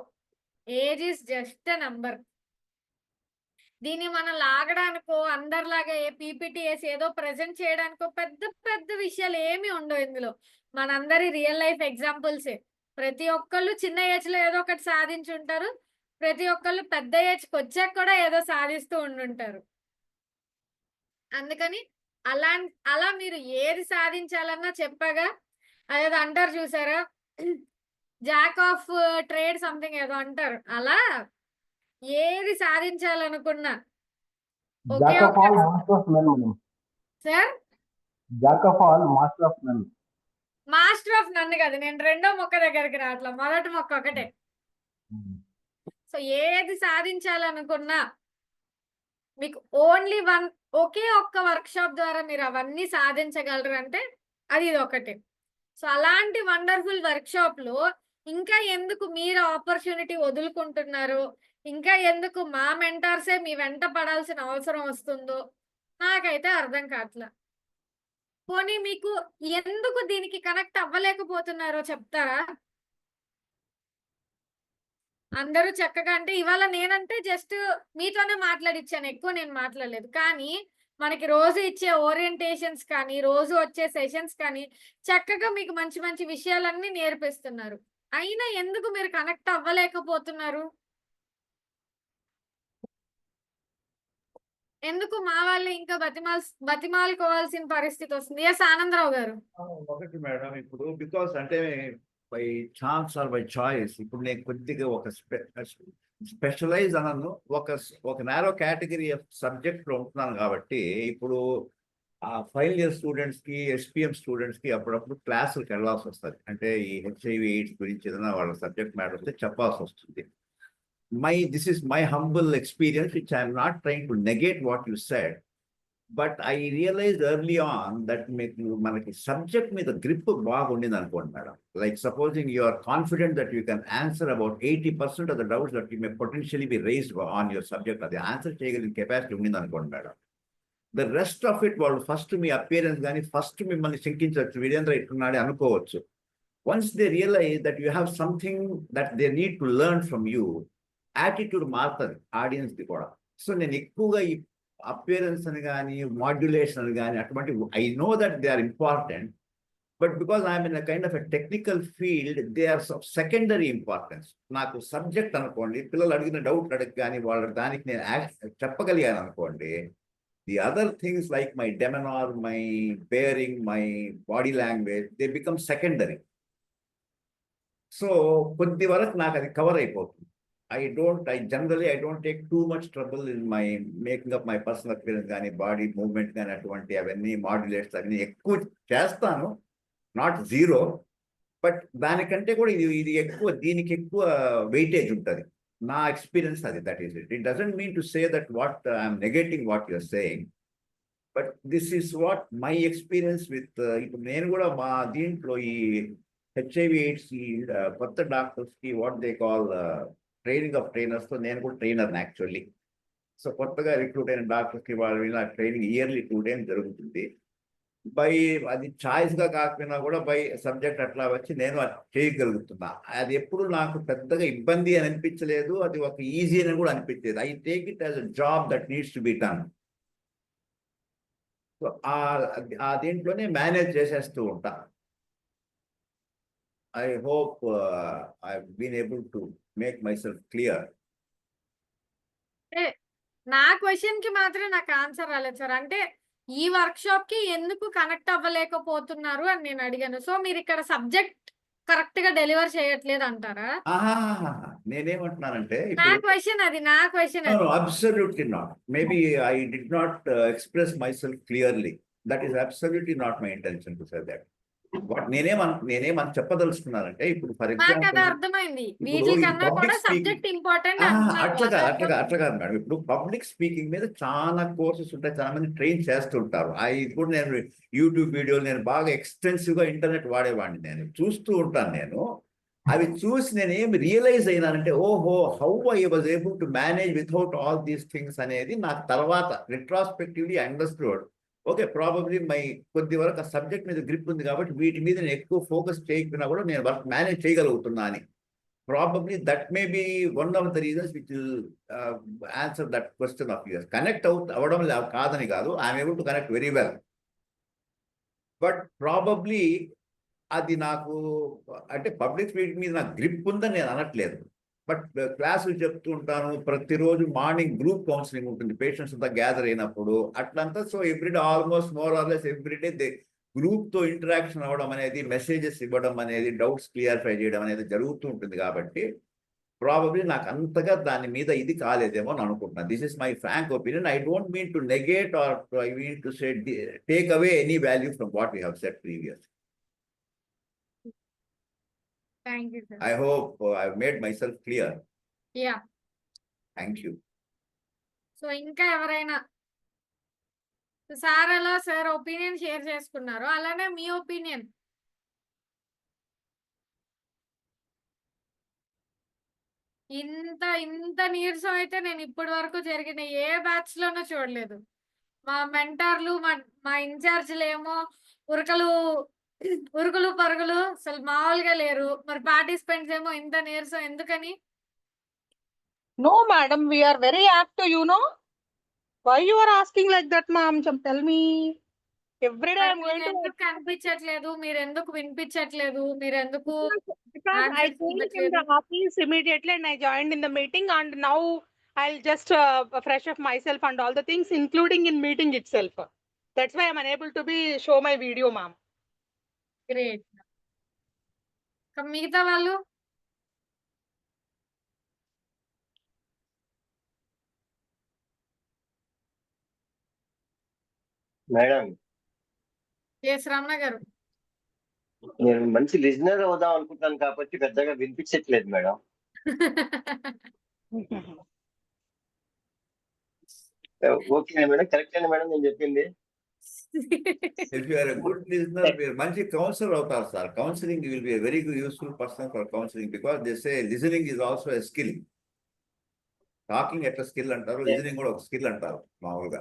ఏజ్ ఇస్ జస్ట్ నంబర్. దీన్ని మనం లాగడానికో అందరిలాగా ఏ పీపీటీ వేసి ఏదో ప్రజెంట్ చేయడానికో పెద్ద పెద్ద విషయాలు ఏమి ఉండవు ఇందులో. మనందరి రియల్ లైఫ్ ఎగ్జాంపుల్సే. ప్రతి ఒక్కళ్ళు చిన్న ఏజ్ లో ఏదో ఒకటి సాధించి ఉంటారు, ప్రతి ఒక్కళ్ళు పెద్ద ఏజ్కి వచ్చాక కూడా ఏదో సాధిస్తూ ఉండుంటారు. అందుకని అలా మీరు ఏది సాధించాలన్నా చెప్పగా, అదేదో అంటారు చూసారా, జాక్ ఆఫ్ ట్రేడ్ సంథింగ్ ఏదో అంటారు, అలా ఏది సాధించాలనుకున్నా ఒకే సార్ మాస్టర్ ఆఫ్ నన్ను కదా, నేను రెండో మొక్క దగ్గరికి రావట్లా, మొదటి మొక్క ఒకటే. సో ఏది సాధించాలనుకున్నా మీకు ఓన్లీ ఒకే ఒక్క వర్క్ షాప్ ద్వారా మీరు అవన్నీ సాధించగలరు అంటే అది ఇది ఒకటే. సో అలాంటి వండర్ఫుల్ వర్క్ షాప్ లో ఇంకా ఎందుకు మీరు ఆపర్చునిటీ వదులుకుంటున్నారు, ఇంకా ఎందుకు మా మెంటార్సే మీ వెంట పడాల్సిన అవసరం వస్తుందో నాకైతే అర్థం కావట్లా. పోనీ మీకు ఎందుకు దీనికి కనెక్ట్ అవ్వలేకపోతున్నారో చెప్తారా? అందరూ చక్కగా, అంటే ఇవాళ నేనంటే జస్ట్ మీతోనే మాట్లాడిచ్చాను, ఎక్కువ నేను మాట్లాడలేదు. కానీ మనకి రోజు ఇచ్చే ఓరియంటేషన్స్ కానీ రోజు వచ్చే సెషన్స్ కానీ చక్కగా మీకు మంచి మంచి విషయాలన్నీ నేర్పిస్తున్నారు. అయినా ఎందుకు మీరు కనెక్ట్ అవ్వలేకపోతున్నారు? ఎందుకు మా వాళ్ళు ఇంకా బతిమాలుకోవాల్సిన పరిస్థితి వస్తుంది? ఎస్ ఆనందరావు గారు. ఒకటి మేడం, ఇప్పుడు బికాస్ అంటే by chance or by choice ఇప్పుడు నేను కొద్దిగా ఒక స్పెషలైజ్ అన్నాను, ఒక నేరో కేటగిరీ ఆఫ్ సబ్జెక్ట్ లో ఉంటున్నాను. కాబట్టి ఇప్పుడు ఆ ఫైనల్ ఇయర్ స్టూడెంట్స్ కి ఎస్పీఎం స్టూడెంట్స్ కి అప్పుడప్పుడు క్లాసులకు వెళ్ళాల్సి వస్తుంది. అంటే ఈ హెచ్ఐవి ఎయిడ్స్ గురించి ఏదైనా వాళ్ళ సబ్జెక్ట్ మ్యాటర్ వస్తే చెప్పాల్సి వస్తుంది. This is my humble experience, which I am not trying to negate what you said, but I realized early on that manaki subject meeda grip baagundindi anukondi madam. Like supposing you are confident that you can answer about 80% of the doubts that you may potentially be raised on your subject, adi answer cheyagalina capacity undindi anukondi madam. The rest of it వాళ్ళు first మీ appearance కానీ first మిమ్మల్ని శంకించవచ్చు, వీరేంద్ర ఇట్టున్నాడే అనుకోవచ్చు. Once they realize that you have something that they need to learn from you, attitude మారుతుంది audience the కూడా. So నేను ఎక్కువగా ఈ appearance అని కానీ మాడ్యులేషన్ అని కానీ అటువంటి I know that they are important, but because I'm in a kind of a technical field they are secondary importance. నాకు సబ్జెక్ట్ అనుకోండి, పిల్లలు అడిగిన డౌట్ అడగ కానీ వాళ్ళ దానికి నేను చెప్పగలిగాను అనుకోండి, the other things like my demeanour, my bearing, my body language, they become secondary. So కొద్ది వరకు నాకు అది కవర్ అయిపోతుంది. I generally don't take too much trouble in my making up my personal appearance కానీ బాడీ మూవ్మెంట్ కానీ అటువంటి అవన్నీ మాడ్యులేట్స్ అవన్నీ ఎక్కువ చేస్తాను, నాట్ జీరో. బట్ దానికంటే కూడా ఇది ఎక్కువ, దీనికి ఎక్కువ వెయిటేజ్ ఉంటుంది. నా ఎక్స్పీరియన్స్ అది, that is it. It doesn't mean to say that what I'm negating what you're saying, but this is what my experience with. ఇప్పుడు నేను కూడా మా దీంట్లో ఈ HIV AIDS ఈ కొత్త డాక్టర్స్కి what they call training of ట్రైనర్స్తో నేను కూడా ట్రైనర్ యాక్చువల్లీ. సో కొత్తగా రిక్రూట్ అయిన డాక్టర్స్కి వాళ్ళ ట్రైనింగ్ ఇయర్లీ 2 times జరుగుతుంది. బై అది ఛాయిస్గా కాకపోయినా కూడా బై సబ్జెక్ట్ అట్లా వచ్చి నేను అది చేయగలుగుతున్నా. అది ఎప్పుడు నాకు పెద్దగా ఇబ్బంది అని అనిపించలేదు, అది ఒక ఈజీ అని కూడా అనిపించలేదు. I take it as a job that needs to be done. So ఆ దీంట్లోనే మేనేజ్ చేసేస్తూ ఉంటా. I hope I've been able to make myself clear. నా క్వశ్చన్ కి మాత్రం నాకు ఆన్సర్ రాలేదు సార్. అంటే ఈ వర్క్ షాప్ కి ఎందుకు కనెక్ట్ అవ్వలేకపోతున్నారు అని నేను అడిగాను. సో మీరు ఇక్కడ సబ్జెక్ట్ కరెక్ట్ గా డెలివర్ చేయట్లేదు అంటారా? నేనేమంటున్నానంటే నా క్వశ్చన్ అది. Absolutely not. Maybe I did not express myself clearly. That is absolutely not my intention to say that. నేనేమని చెప్పదలుచుకున్నానంటే, ఇప్పుడు ఫర్ ఎగ్జాంపుల్ అర్థమైంది, వీటికన్నా కూడా సబ్జెక్ట్ ఇంపార్టెంట్. అట్లా కాదు మేడం. ఇప్పుడు పబ్లిక్ స్పీకింగ్ మీద చాలా కోర్సెస్ ఉంటాయి, చాలా మంది ట్రైన్ చేస్తుంటారు. ఇప్పుడు నేను యూట్యూబ్ వీడియోలు నేను బాగా ఎక్స్టెన్సివ్ గా ఇంటర్నెట్ వాడేవాడిని, నేను చూస్తూ ఉంటాను. నేను అవి చూసి నేను ఏమి రియలైజ్ అయినానంటే, ఓహో, how I was able to manage without all these things అనేది నాకు తర్వాత రిట్రాస్పెక్టివ్లీ అండర్స్టూడ్. ఓకే, ప్రాబబ్లీ కొద్ది వరకు ఆ సబ్జెక్ట్ మీద గ్రిప్ ఉంది కాబట్టి వీటి మీద నేను ఎక్కువ ఫోకస్ చేయకపోయినా కూడా నేను వర్క్ మేనేజ్ చేయగలుగుతున్నా అని. Probably that may be one of the reasons which will answer that question of yours. Connect అవ్వడం కాదని కాదు, I'm able to connect very well. But probably అది నాకు అంటే పబ్లిక్ స్పీకింగ్ మీద నాకు గ్రిప్ ఉందని నేను అనట్లేదు. బట్ క్లాసులు చెప్తూ ఉంటాను, ప్రతిరోజు మార్నింగ్ గ్రూప్ కౌన్సిలింగ్ ఉంటుంది పేషెంట్స్ అంతా గ్యాదర్ అయినప్పుడు అట్లంతా. So everyday almost more or less everyday గ్రూప్తో ఇంటరాక్షన్ అవ్వడం అనేది, మెసేజెస్ ఇవ్వడం అనేది, డౌట్స్ క్లియర్ఫై చేయడం అనేది జరుగుతూ ఉంటుంది. కాబట్టి ప్రాబబ్లీ నాకు అంతగా దాని మీద ఇది కాలేదేమో అని అనుకుంటున్నాను. This is my frank opinion. I don't mean to negate or I mean to say take away any value from what we have said previous. Thank you, sir. I hope I've made myself clear. Yeah. Thank you. So ఇంకా ఎవరైనా sir అలా sir opinion share చేసుకున్నారు, అలానే మీ opinion. ఇంత నీరసం అయితే నేను ఇప్పటి వరకు జరిగిన ఏ బ్యాచ్ లోనూ చూడలేదు. మా మెంటార్లు, మా ఇన్ఛార్జ్లు ఏమో ఉరుకులు పరుగులు అసలు మామూలుగా లేరు. మరి పార్టిసిపెంట్స్ ఏమో ఇంత నీరసం ఎందుకని? No, madam, we are very active, you know. Why you are asking like that, ma'am? Tell me. Every day I'm going to. ఎందుకు కనిపించట్లేదు, మీరు ఎందుకు వినిపించట్లేదు, మీరు ఎందుకు? Because I came in the office immediately and I joined in the meeting, and now I'll just fresh up myself and all the things, including in meeting itself. That's why I'm unable to show my video, ma'am. Great. మిగతా వాళ్ళు madam, yes Ramana గారు, నేను మంచి listener అవుదాం అనుకుంటున్నాను కాబట్టి పెద్దగా వినిపించట్లేదు madam. Okay madam, correct madam నేను చెప్పింది. If you are a good listener, మీరు మంచి కౌన్సిలర్ అవుతారు sir. Counselling will be a very good useful person for counseling because they say listening is also a skill. Talking ఎట్లా skill అంటారు, listening కూడా ఒక skill అంటారు మామూలుగా.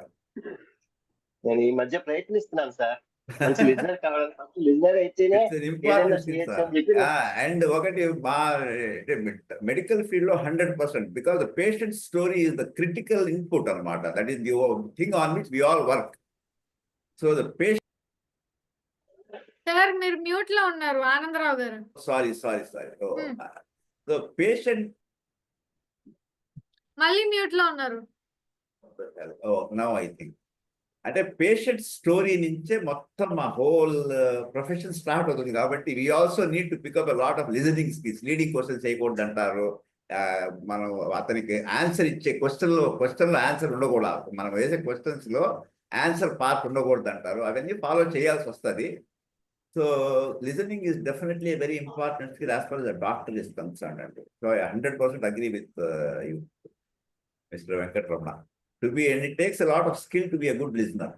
నేను ఈ మధ్య ప్రయత్నిస్తున్నాను సార్, మంచి లిజనర్ కావాలి. లిజనర్ అయితేనే అండ్ ఒకటి మా మెడికల్ ఫీల్డ్ లో 100%, because the patient story is the critical input అన్నమాట. That is the thing on which we all work. So the patient sir మీరు మ్యూట్ లో ఉన్నారు Anandarao garu. Sorry. The patient మళ్ళీ మ్యూట్ లో ఉన్నారు. నౌ ఐ థింక్ అంటే patient story నుంచే మొత్తం మా హోల్ ప్రొఫెషన్ స్టార్ట్ అవుతుంది. కాబట్టి we also need to pick up a lot of listening skills. Leading questions చేయకూడదు అంటారు, మనం అతనికి ఆన్సర్ ఇచ్చే క్వశ్చన్లో ఆన్సర్ ఉండకూడదు. మనం వేసే క్వశ్చన్స్లో ఆన్సర్ పార్ట్ ఉండకూడదు అంటారు. అవన్నీ ఫాలో చేయాల్సి వస్తుంది. So listening is definitely very important skill as for the doctor is concerned అండి. So I 100% agree with you mister Venkataramana. And it takes a lot of skill to be a good listener.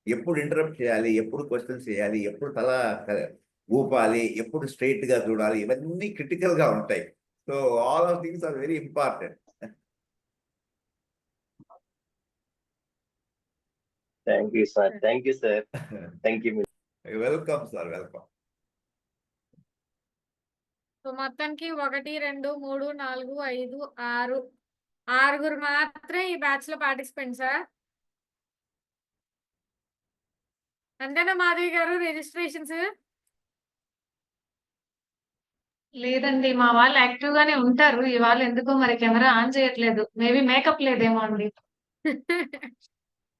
ఎప్పుడు interrupt చేయాలి, ఎప్పుడు questions చేయాలి, ఎప్పుడు తల ఊపాలి, ఎప్పుడు straight గా చూడాలి, ఇవన్నీ క్రిటికల్ గా ఉంటాయి. So all of things are very important. Thank you sir. Thank you sir. Thank you. Welcome sir, welcome. So మొత్తానికి 1, 2, 3, 4, 5, 6 ఆరుగురు మాత్రమే ఈ బ్యాచ్ లో పార్టిసిపెంట్ సార్. అంతేనా మాధవి గారు రిజిస్ట్రేషన్స్? లేదండి, మా వాళ్ళు యాక్టివ్ గానే ఉంటారు. ఇవాళ ఎందుకో మరి కెమెరా ఆన్ చేయట్లేదు. మేబీ మేకప్ లేదేమో అండి.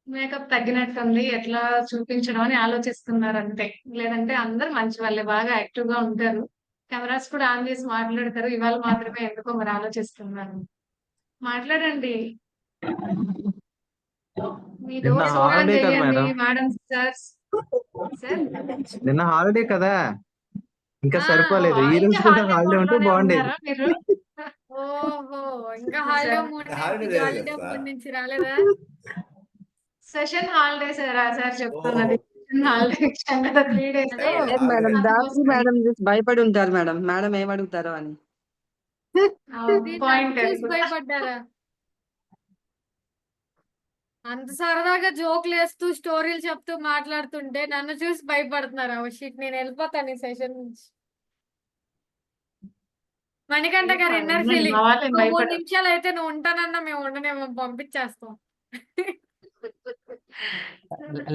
మేకప్ తగ్గినట్టుంది, ఎట్లా చూపించడం అని ఆలోచిస్తున్నారు అంతే. లేదంటే అందరు మంచి వాళ్ళే, బాగా యాక్టివ్ గా ఉంటారు. కెమెరాస్ కూడా ఆన్ చేసి మాట్లాడతారు. ఇవాళ మాత్రమే ఎందుకో మరి ఆలోచిస్తున్నారు. మాట్లాడండి. మీ నిన్న డోర్స్ ఓపెన్ హాలిడే కదా చేయండి మేడం. Madam sir. సార్ నిన్న హాలిడే కదా, ఇంకా సరిపోలేదు. ఈ రోజు ఇంకా కూడా హాలిడే హాలిడే మోడ్ ఉంటే లోనే బాగుండేది. ఉన్నారా మీరు? ఓహో, ఇంకా హాలిడే మూడ్ హాలిడే నుంచి లేదు హాలిడే కదా మూడ్ నుంచి రాలేదా? సెషన్ హాలిడేస్ సార్ చెప్తున్నది. Holiday 3 days. అదే మేడం దాత్రి మేడం చూసి భయపడి ఉంటారు మేడం. మేడం ఏమడుగుతారో అని. ఇది పాయింట్ నన్ను చూసి భయపడ్డారా? అంత సరదాగా జోకులు వేస్తూ స్టోరీలు చెప్తూ మాట్లాడుతుంటే నన్ను చూసి భయపడుతున్నారు. ఓ షిట్, నేను వెళ్ళిపోతాను ఈ సెషన్ నుంచి. మణికంఠ గారు ఇన్నర్ ఫీలింగ్, 3 నిమిషాలు అయితే నువ్వు ఉంటానన్నా మేము ఉండనేమో, పంపించేస్తాం.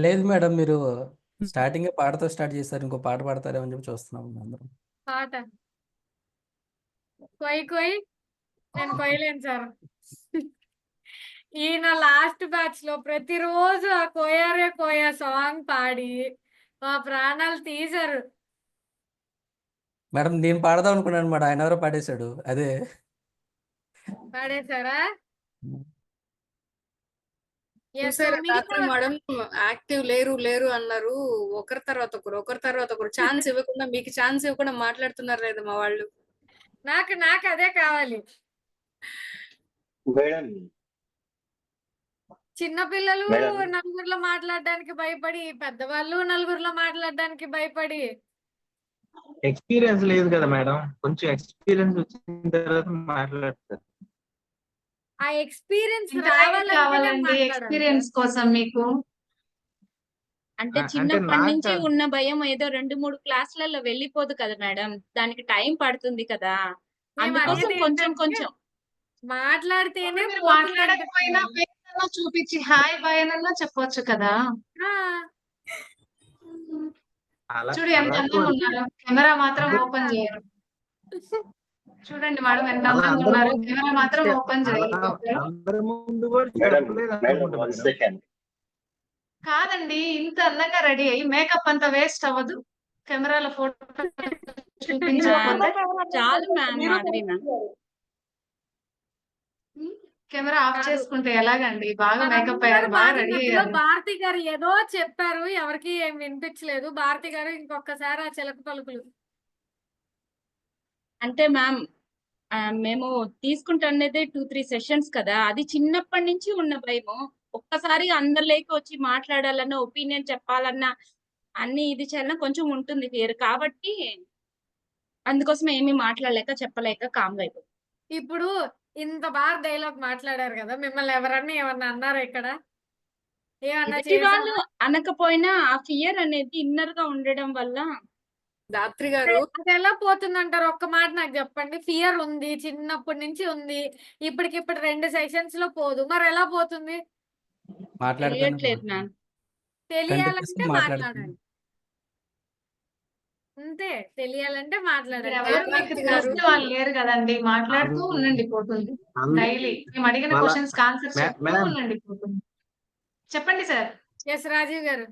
లేదు మేడం, మీరు స్టార్టింగ్ పాటతో స్టార్ట్ చేస్తారు, ఇంకో పాట పాడతారేమో అని చెప్పి చూస్తున్నాం అందరం. పాట కొయ్ కొయ్, నేను కొయ్యలేను సార్. ఈయన లాస్ట్ బ్యాచ్ లో ప్రతిరోజు ఆ కోయారే కోయా సాంగ్ పాడి మా ప్రాణాలు తీశారు. మేడం నేను పాడదాం అనుకున్నాను మేడం, ఆయన ఎవరో పాడేశాడు. అదే పాడేశారా? చూసారా రాత్రి మేడం యాక్టివ్ లేరు అన్నారు. ఒకరి తర్వాత ఒకరు ఛాన్స్ ఇవ్వకుండా, మీకు ఛాన్స్ ఇవ్వకుండా మాట్లాడుతున్నారు లేదా మా వాళ్ళు. నాకు అదే కావాలి. మేడం చిన్నపిల్లలు మేడం. నలుగురిలో మాట్లాడడానికి భయపడి, పెద్దవాళ్ళు నలుగురిలో మాట్లాడడానికి భయపడి. ఎక్స్పీరియన్స్ లేదు కదా మేడం, కొంచెం ఎక్స్పీరియన్స్ వచ్చిన తర్వాత మాట్లాడతారు. ఆ ఎక్స్పీరియన్స్ కావాలండి ఎక్స్పీరియన్స్ కోసం మీకు. అంటే చిన్నప్పటి నుంచి ఉన్న భయం ఏదో 2-3 క్లాసులలో వెళ్ళిపోదు కదా మేడం, దానికి టైం పడుతుంది కదా, అందుకోసం కొంచెం మాట్లాడితేనే మాట్లాడకపోయినా చూపించి హాయ్ బాయ్ అన్నా చెప్పొచ్చు కదా. చూడు ఎంత అందంగా ఉన్నారు, కెమెరా మాత్రం ఓపెన్ చేయరు. చూడండి మేడం ఎంత అందంగా ఉన్నారు, కెమెరా మాత్రం ఓపెన్ చేయరు. కాదండి, ఇంత అందంగా రెడీ అయ్యి మేకప్ అంతా వేస్ట్ అవ్వదు కెమెరాలో ఫోటో చూపించకపోతే. చాలు మ్యామ్. కెమెరా ఆఫ్ చేసుకుంటే ఎలాగండి? బాగా మేకప్ అయ్యారు, బాగా రెడీ అయ్యారు. భారతి గారు ఏదో చెప్పారు, ఎవరికి ఏం వినిపించలేదు. భారతి గారు ఇంకొకసారి ఆ చిలక పలుకులు. అంటే మ్యామ్ మేము తీసుకుంటున్నదే 2-3 సెషన్స్ కదా, అది చిన్నప్పటి నుంచి ఉన్న భయము. ఒక్కసారి అందరిలోకి వచ్చి మాట్లాడాలన్నా, ఒపీనియన్ చెప్పాలన్నా, అన్ని ఇది చేయాలన్నా కొంచెం ఉంటుంది ఫియర్. కాబట్టి అందుకోసం ఏమీ మాట్లాడలేక చెప్పలేక కామ్గా అయిపోతుంది. ఇప్పుడు ఇంత బాగా డైలాగ్ మాట్లాడారు కదా, మిమ్మల్ని ఎవరన్నా ఏమన్నా అన్నారా ఇక్కడ? వాళ్ళు అనకపోయినా ఆ ఫియర్ అనేది ఇన్నర్ గా ఉండడం వల్ల. దాత్రి గారు అది ఎలా పోతుంది అంటారు? ఒక్క మాట నాకు చెప్పండి. ఫియర్ ఉంది, చిన్నప్పటి నుంచి ఉంది, ఇప్పటికిప్పుడు 2 సెషన్స్ లో పోదు, మరి ఎలా పోతుంది? తెలియట్లేదు మ్యామ్. తెలియాలంటే మాట్లాడాలి అంతే, తెలియాలంటే మాట్లాడాలి. వాళ్ళు లేరు కదండి, మాట్లాడుతూ ఉండండి పోతుంది. డైలీ మేము అడిగిన క్వశ్చన్స్ ఆన్సర్ చెప్తూ ఉండండి పోతుంది. చెప్పండి సార్. ఎస్ రాజీవ్ గారు.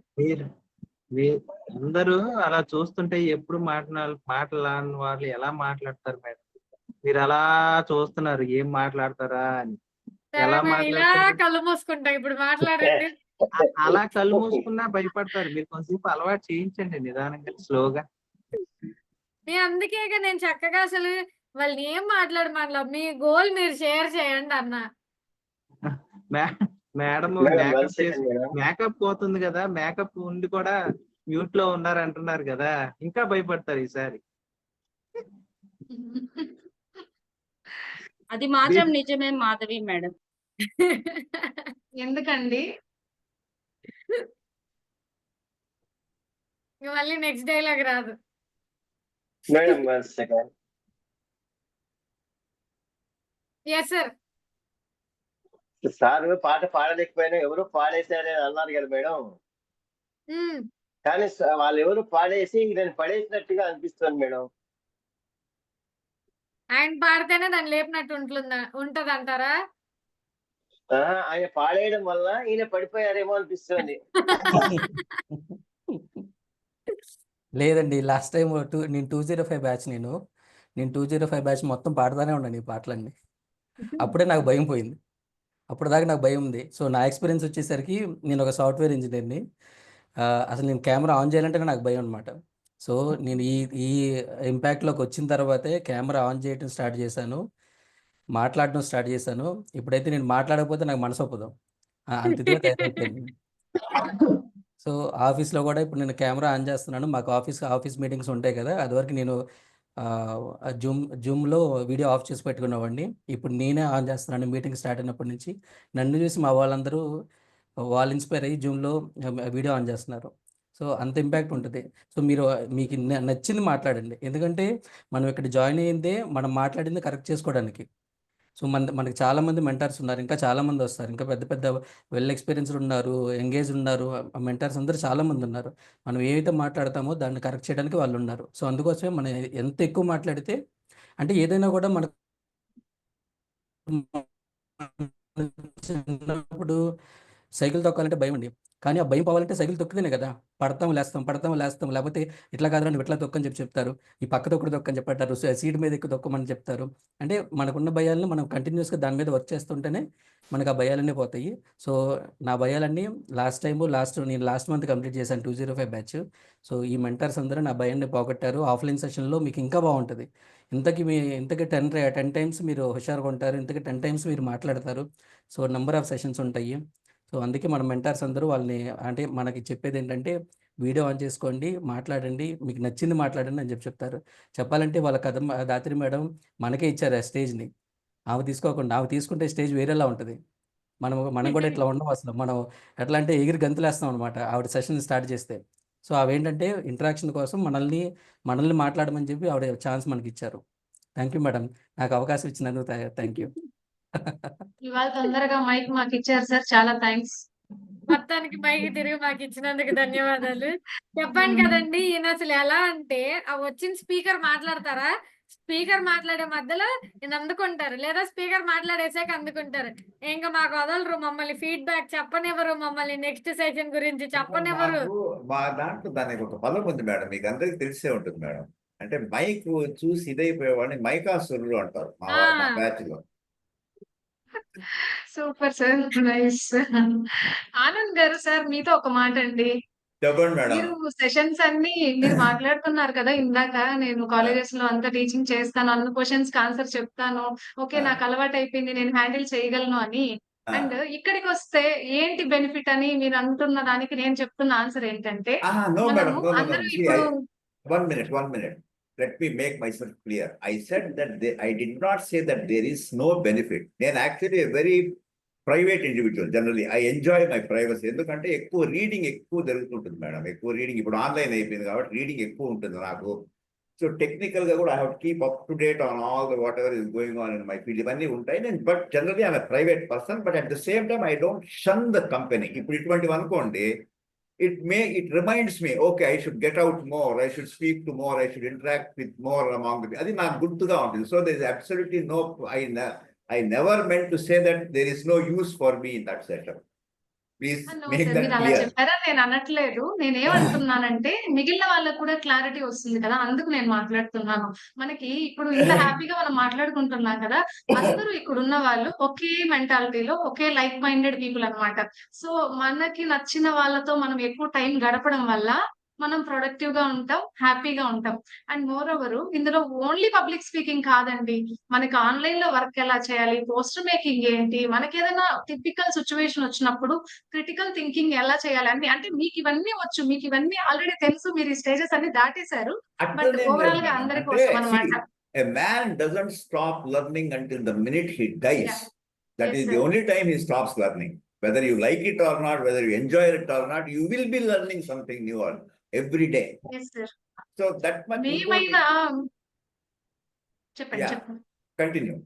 అందరూ అలా చూస్తుంటే ఎప్పుడు మాట్లాడని వాళ్ళు ఎలా మాట్లాడతారు మేడం? మీరు అలా చూస్తున్నారు ఏం మాట్లాడతారా అని. సరే ఎలా మేము ఇలా మాట్లాడతారు? కళ్ళు మూసుకుంటాం ఇప్పుడు మాట్లాడండి. అలా కళ్ళు మూసుకున్నా భయపడతారు. మీరు కొంచెంసేపు అలవాటు చేయించండి నిదానంగా, స్లోగా. అందుకేగా నేను చక్కగా అసలు వాళ్ళని ఏం మాట్లాడమనలా, మీ గోల్ మీరు షేర్ చేయండి అన్న. మేడం మేడం వన్ మేకప్ చేసి సెకండ్ మేడం. మేకప్ పోతుంది కదా, మేకప్ ఉండి కూడా మ్యూట్ లో ఉన్నారు అంటున్నారు కదా, ఇంకా భయపడతారు ఈసారి. అది మాత్రం నిజమే మాధవి మేడం. ఎందుకండి? మళ్ళీ నెక్స్ట్ డైలాగ్ రాదు. Madam one second. Yes sir. Sir పాట పాడలేకపోయినా ఎవరు పాడేశారని అన్నారు కదా మేడం. కానీ వాళ్ళు ఎవరు పాడేసి నేను పడేసినట్టుగా అనిపిస్తుంది మేడం. ఆయన పాడితేనే దాన్ని లేపినట్టు ఉంటది అంటారా? ఆయన పాడేయడం వల్ల ఈయన పడిపోయారేమో అనిపిస్తుంది. లేదండి, లాస్ట్ టైం నేను 205 బ్యాచ్ నేను 205 బ్యాచ్ మొత్తం పాడుతూనే ఉన్నాను ఈ పాటలన్నీ. అప్పుడే నాకు భయం పోయింది. అప్పుడు దాకా నాకు భయం ఉంది. సో నా ఎక్స్పీరియన్స్ వచ్చేసరికి నేను ఒక సాఫ్ట్వేర్ ఇంజనీర్ని. అసలు నేను కెమెరా ఆన్ చేయాలంటేనే నాకు భయం అనమాట. సో నేను ఈ ఇంపాక్ట్లోకి వచ్చిన తర్వాతే కెమెరా ఆన్ చేయడం స్టార్ట్ చేశాను, మాట్లాడడం స్టార్ట్ చేశాను. ఇప్పుడైతే నేను మాట్లాడకపోతే నాకు మనసు ఒప్పదు, అంత ఇదిగా తయారైపోయింది. సో ఆఫీస్లో కూడా ఇప్పుడు నేను కెమెరా ఆన్ చేస్తున్నాను. మాకు ఆఫీస్ మీటింగ్స్ ఉంటాయి కదా, అదివరకు నేను జూమ్లో వీడియో ఆఫ్ చేసి పెట్టుకునేవాడిని. ఇప్పుడు నేనే ఆన్ చేస్తున్నాను. మీటింగ్ స్టార్ట్ అయినప్పటి నుంచి నన్ను చూసి మా వాళ్ళందరూ వాళ్ళు ఇన్స్పైర్ అయ్యి జూమ్లో వీడియో ఆన్ చేస్తున్నారు. సో అంత ఇంపాక్ట్ ఉంటుంది. సో మీకు నచ్చింది మాట్లాడండి, ఎందుకంటే మనం ఇక్కడ జాయిన్ అయ్యిందే మనం మాట్లాడింది కరెక్ట్ చేసుకోవడానికి. సో మనకి చాలామంది మెంటర్స్ ఉన్నారు, ఇంకా చాలామంది వస్తారు, ఇంకా పెద్ద పెద్ద వెల్ ఎక్స్పీరియన్స్డ్ ఉన్నారు, ఎంగేజ్ ఉన్నారు, మెంటర్స్ అందరూ చాలామంది ఉన్నారు. మనం ఏదైతే మాట్లాడతామో దాన్ని కరెక్ట్ చేయడానికి వాళ్ళు ఉన్నారు. సో అందుకోసమే మనం ఎంత ఎక్కువ మాట్లాడితే, అంటే ఏదైనా కూడా మనకు చిన్నప్పుడు సైకిల్ తొక్కాలంటే భయం అండి, కానీ ఆ భయం పోవాలంటే సైకిల్ తొక్కితేనే కదా. పడతాం లేస్తాం, లేకపోతే ఇట్లా కాదురా నువ్వు ఇట్లా తొక్కని చెప్తారు, ఈ పక్క తొక్కడు తొక్కని చెప్పారు, సీట్ మీద ఎక్కువ తొక్కమని చెప్తారు. అంటే మనకున్న భయాలను మనం కంటిన్యూస్గా దాని మీద వర్క్ చేస్తుంటేనే మనకు ఆ భయాలన్నీ పోతాయి. సో నా భయాలన్నీ నేను లాస్ట్ మంత్ కంప్లీట్ చేశాను 205 బ్యాచ్. సో ఈ మెంటర్స్ అందరూ నా భయాన్ని పోగొట్టారు. ఆఫ్లైన్ సెషన్లో మీకు ఇంకా బాగుంటుంది. ఇంతకీ 10 టైమ్స్ మీరు హుషారుగా ఉంటారు, ఇంతకీ 10 టైమ్స్ మీరు మాట్లాడతారు. సో నెంబర్ ఆఫ్ సెషన్స్ ఉంటాయి. సో అందుకే మన మెంటర్స్ అందరూ వాళ్ళని, అంటే మనకి చెప్పేది ఏంటంటే వీడియో ఆన్ చేసుకోండి, మాట్లాడండి, మీకు నచ్చింది మాట్లాడండి అని చెప్తారు. చెప్పాలంటే వాళ్ళ కథ దాత్రి మేడం మనకే ఇచ్చారు ఆ స్టేజ్ని. ఆమె తీసుకుంటే స్టేజ్ వేరేలా ఉంటుంది. మనం కూడా ఇట్లా ఉన్నాం అసలు. మనం ఎట్లా అంటే ఎగిరి గంతులేస్తాం అనమాట ఆవిడ సెషన్ స్టార్ట్ చేస్తే. సో అవేంటంటే ఇంటరాక్షన్ కోసం మనల్ని మాట్లాడమని చెప్పి ఆవిడ ఛాన్స్ మనకి ఇచ్చారు. థ్యాంక్ యూ మేడం, నాకు అవకాశం ఇచ్చినందుకు థ్యాంక్ యూ. ఇవాళ తొందరగా మైక్ మాకు ఇచ్చారు సార్, చాలా థ్యాంక్స్. మొత్తానికి మైక్ తిరిగి మాకు ఇచ్చినందుకు ధన్యవాదాలు. చెప్పాను కదండి, ఈయన అసలు ఎలా అంటే ఆ వచ్చిన స్పీకర్ మాట్లాడతారా, స్పీకర్ మాట్లాడే మధ్యలో ఈయన అందుకుంటారు, లేదా స్పీకర్ మాట్లాడేసాక అందుకుంటారు. ఇంకా మాకు వదలరు, మమ్మల్ని ఫీడ్బ్యాక్ చెప్పనివ్వరు, మమ్మల్ని నెక్స్ట్ సెషన్ గురించి చెప్పనివ్వరు. మా దాంట్లో దానికి ఒక పదం ఉంది మేడం, మీకు అందరికి తెలిసే ఉంటుంది మేడం. అంటే మైక్ చూసి ఇదైపోయేవాడిని మైకాసురుడు అంటారు మా బ్యాచ్ లో. Super sir, nice. ఆనంద్ గారు సార్, మీతో ఒక మాట అండి. చెప్పండి మేడం. మీరు సెషన్స్ అన్ని మీరు మాట్లాడుతున్నారు కదా ఇందాక, నేను కాలేజెస్ లో అంతా టీచింగ్ చేస్తాను, అన్ని క్వశ్చన్స్ కి ఆన్సర్ చెప్తాను, ఓకే నాకు అలవాటు అయిపోయింది, నేను హ్యాండిల్ చేయగలను అని. అండ్ ఇక్కడికి వస్తే ఏంటి బెనిఫిట్ అని మీరు అంటున్న దానికి నేను చెప్తున్న ఆన్సర్ ఏంటంటే, మనము అందరూ ఇప్పుడు one minute. Let me make myself clear. I said that I did not say that there is no benefit. నేను actually a very private individual. Generally, I enjoy my privacy. ఎందుకంటే ఎక్కువ రీడింగ్ ఎక్కువ జరుగుతుంటుంది madam. ఎక్కువ reading ఇప్పుడు online అయిపోయింది కాబట్టి reading ఎక్కువ ఉంటుంది నాకు. సో టెక్నికల్ గా కూడా I have to keep up to date on all the whatever is going on in my field. ఇవన్నీ ఉంటాయి. నేను but generally I'm a private person, but at the same time I don't shun the company. ఇప్పుడు ఇటువంటివి అనుకోండి, it reminds me, okay, I should get out more, I should speak to more, I should interact with more among the, అది నాకు గుర్తుగా ఉంటుంది. So there is absolutely I never meant to say that there is no use for me in that setup. Please no make sir, that మీరు అలా clear. చెప్పారని నేను అనట్లేదు. నేనేమంటున్నానంటే మిగిలిన వాళ్ళకు కూడా క్లారిటీ వస్తుంది కదా, అందుకు నేను మాట్లాడుతున్నాను. మనకి ఇప్పుడు ఇంత హ్యాపీగా మనం మాట్లాడుకుంటున్నాం కదా, అందరూ ఇక్కడున్న వాళ్ళు ఒకే మెంటాలిటీలో ఒకే లైక్ మైండెడ్ పీపుల్ అన్నమాట. సో మనకి నచ్చిన వాళ్ళతో మనం ఎక్కువ టైం గడపడం వల్ల మనం ప్రొడక్టివ్ గా ఉంటాం, హ్యాపీగా ఉంటాం. అండ్ మోర్ ఓవర్ ఇందులో ఓన్లీ పబ్లిక్ స్పీకింగ్ కాదండి. మనకి ఆన్లైన్ లో వర్క్ ఎలా చేయాలి, పోస్టర్ మేకింగ్ ఏంటి, మనకి ఏదైనా టిపికల్ సిచ్యువేషన్ వచ్చినప్పుడు క్రిటికల్ థింకింగ్ ఎలా చేయాలి అన్ని, అంటే మీకు ఇవన్నీ వచ్చు, మీకు ఇవన్నీ ఆల్రెడీ తెలుసు, మీరు ఈ స్టేజెస్ అన్ని దాటేశారు. బట్ అట్లనేం లేదు ఓవరాల్ గా మేడం. అందరి అంటే కోసం see, అన్నమాట. a man doesn't stop learning until the minute he dies. Yeah. That Yes, is sir. the only time he stops learning. Whether you like it or not, whether you enjoy it or not, you will be learning something new every day. Yes, sir. So that much మేమైనా important. చెప్పండి Yeah. చెప్పండి. Continue.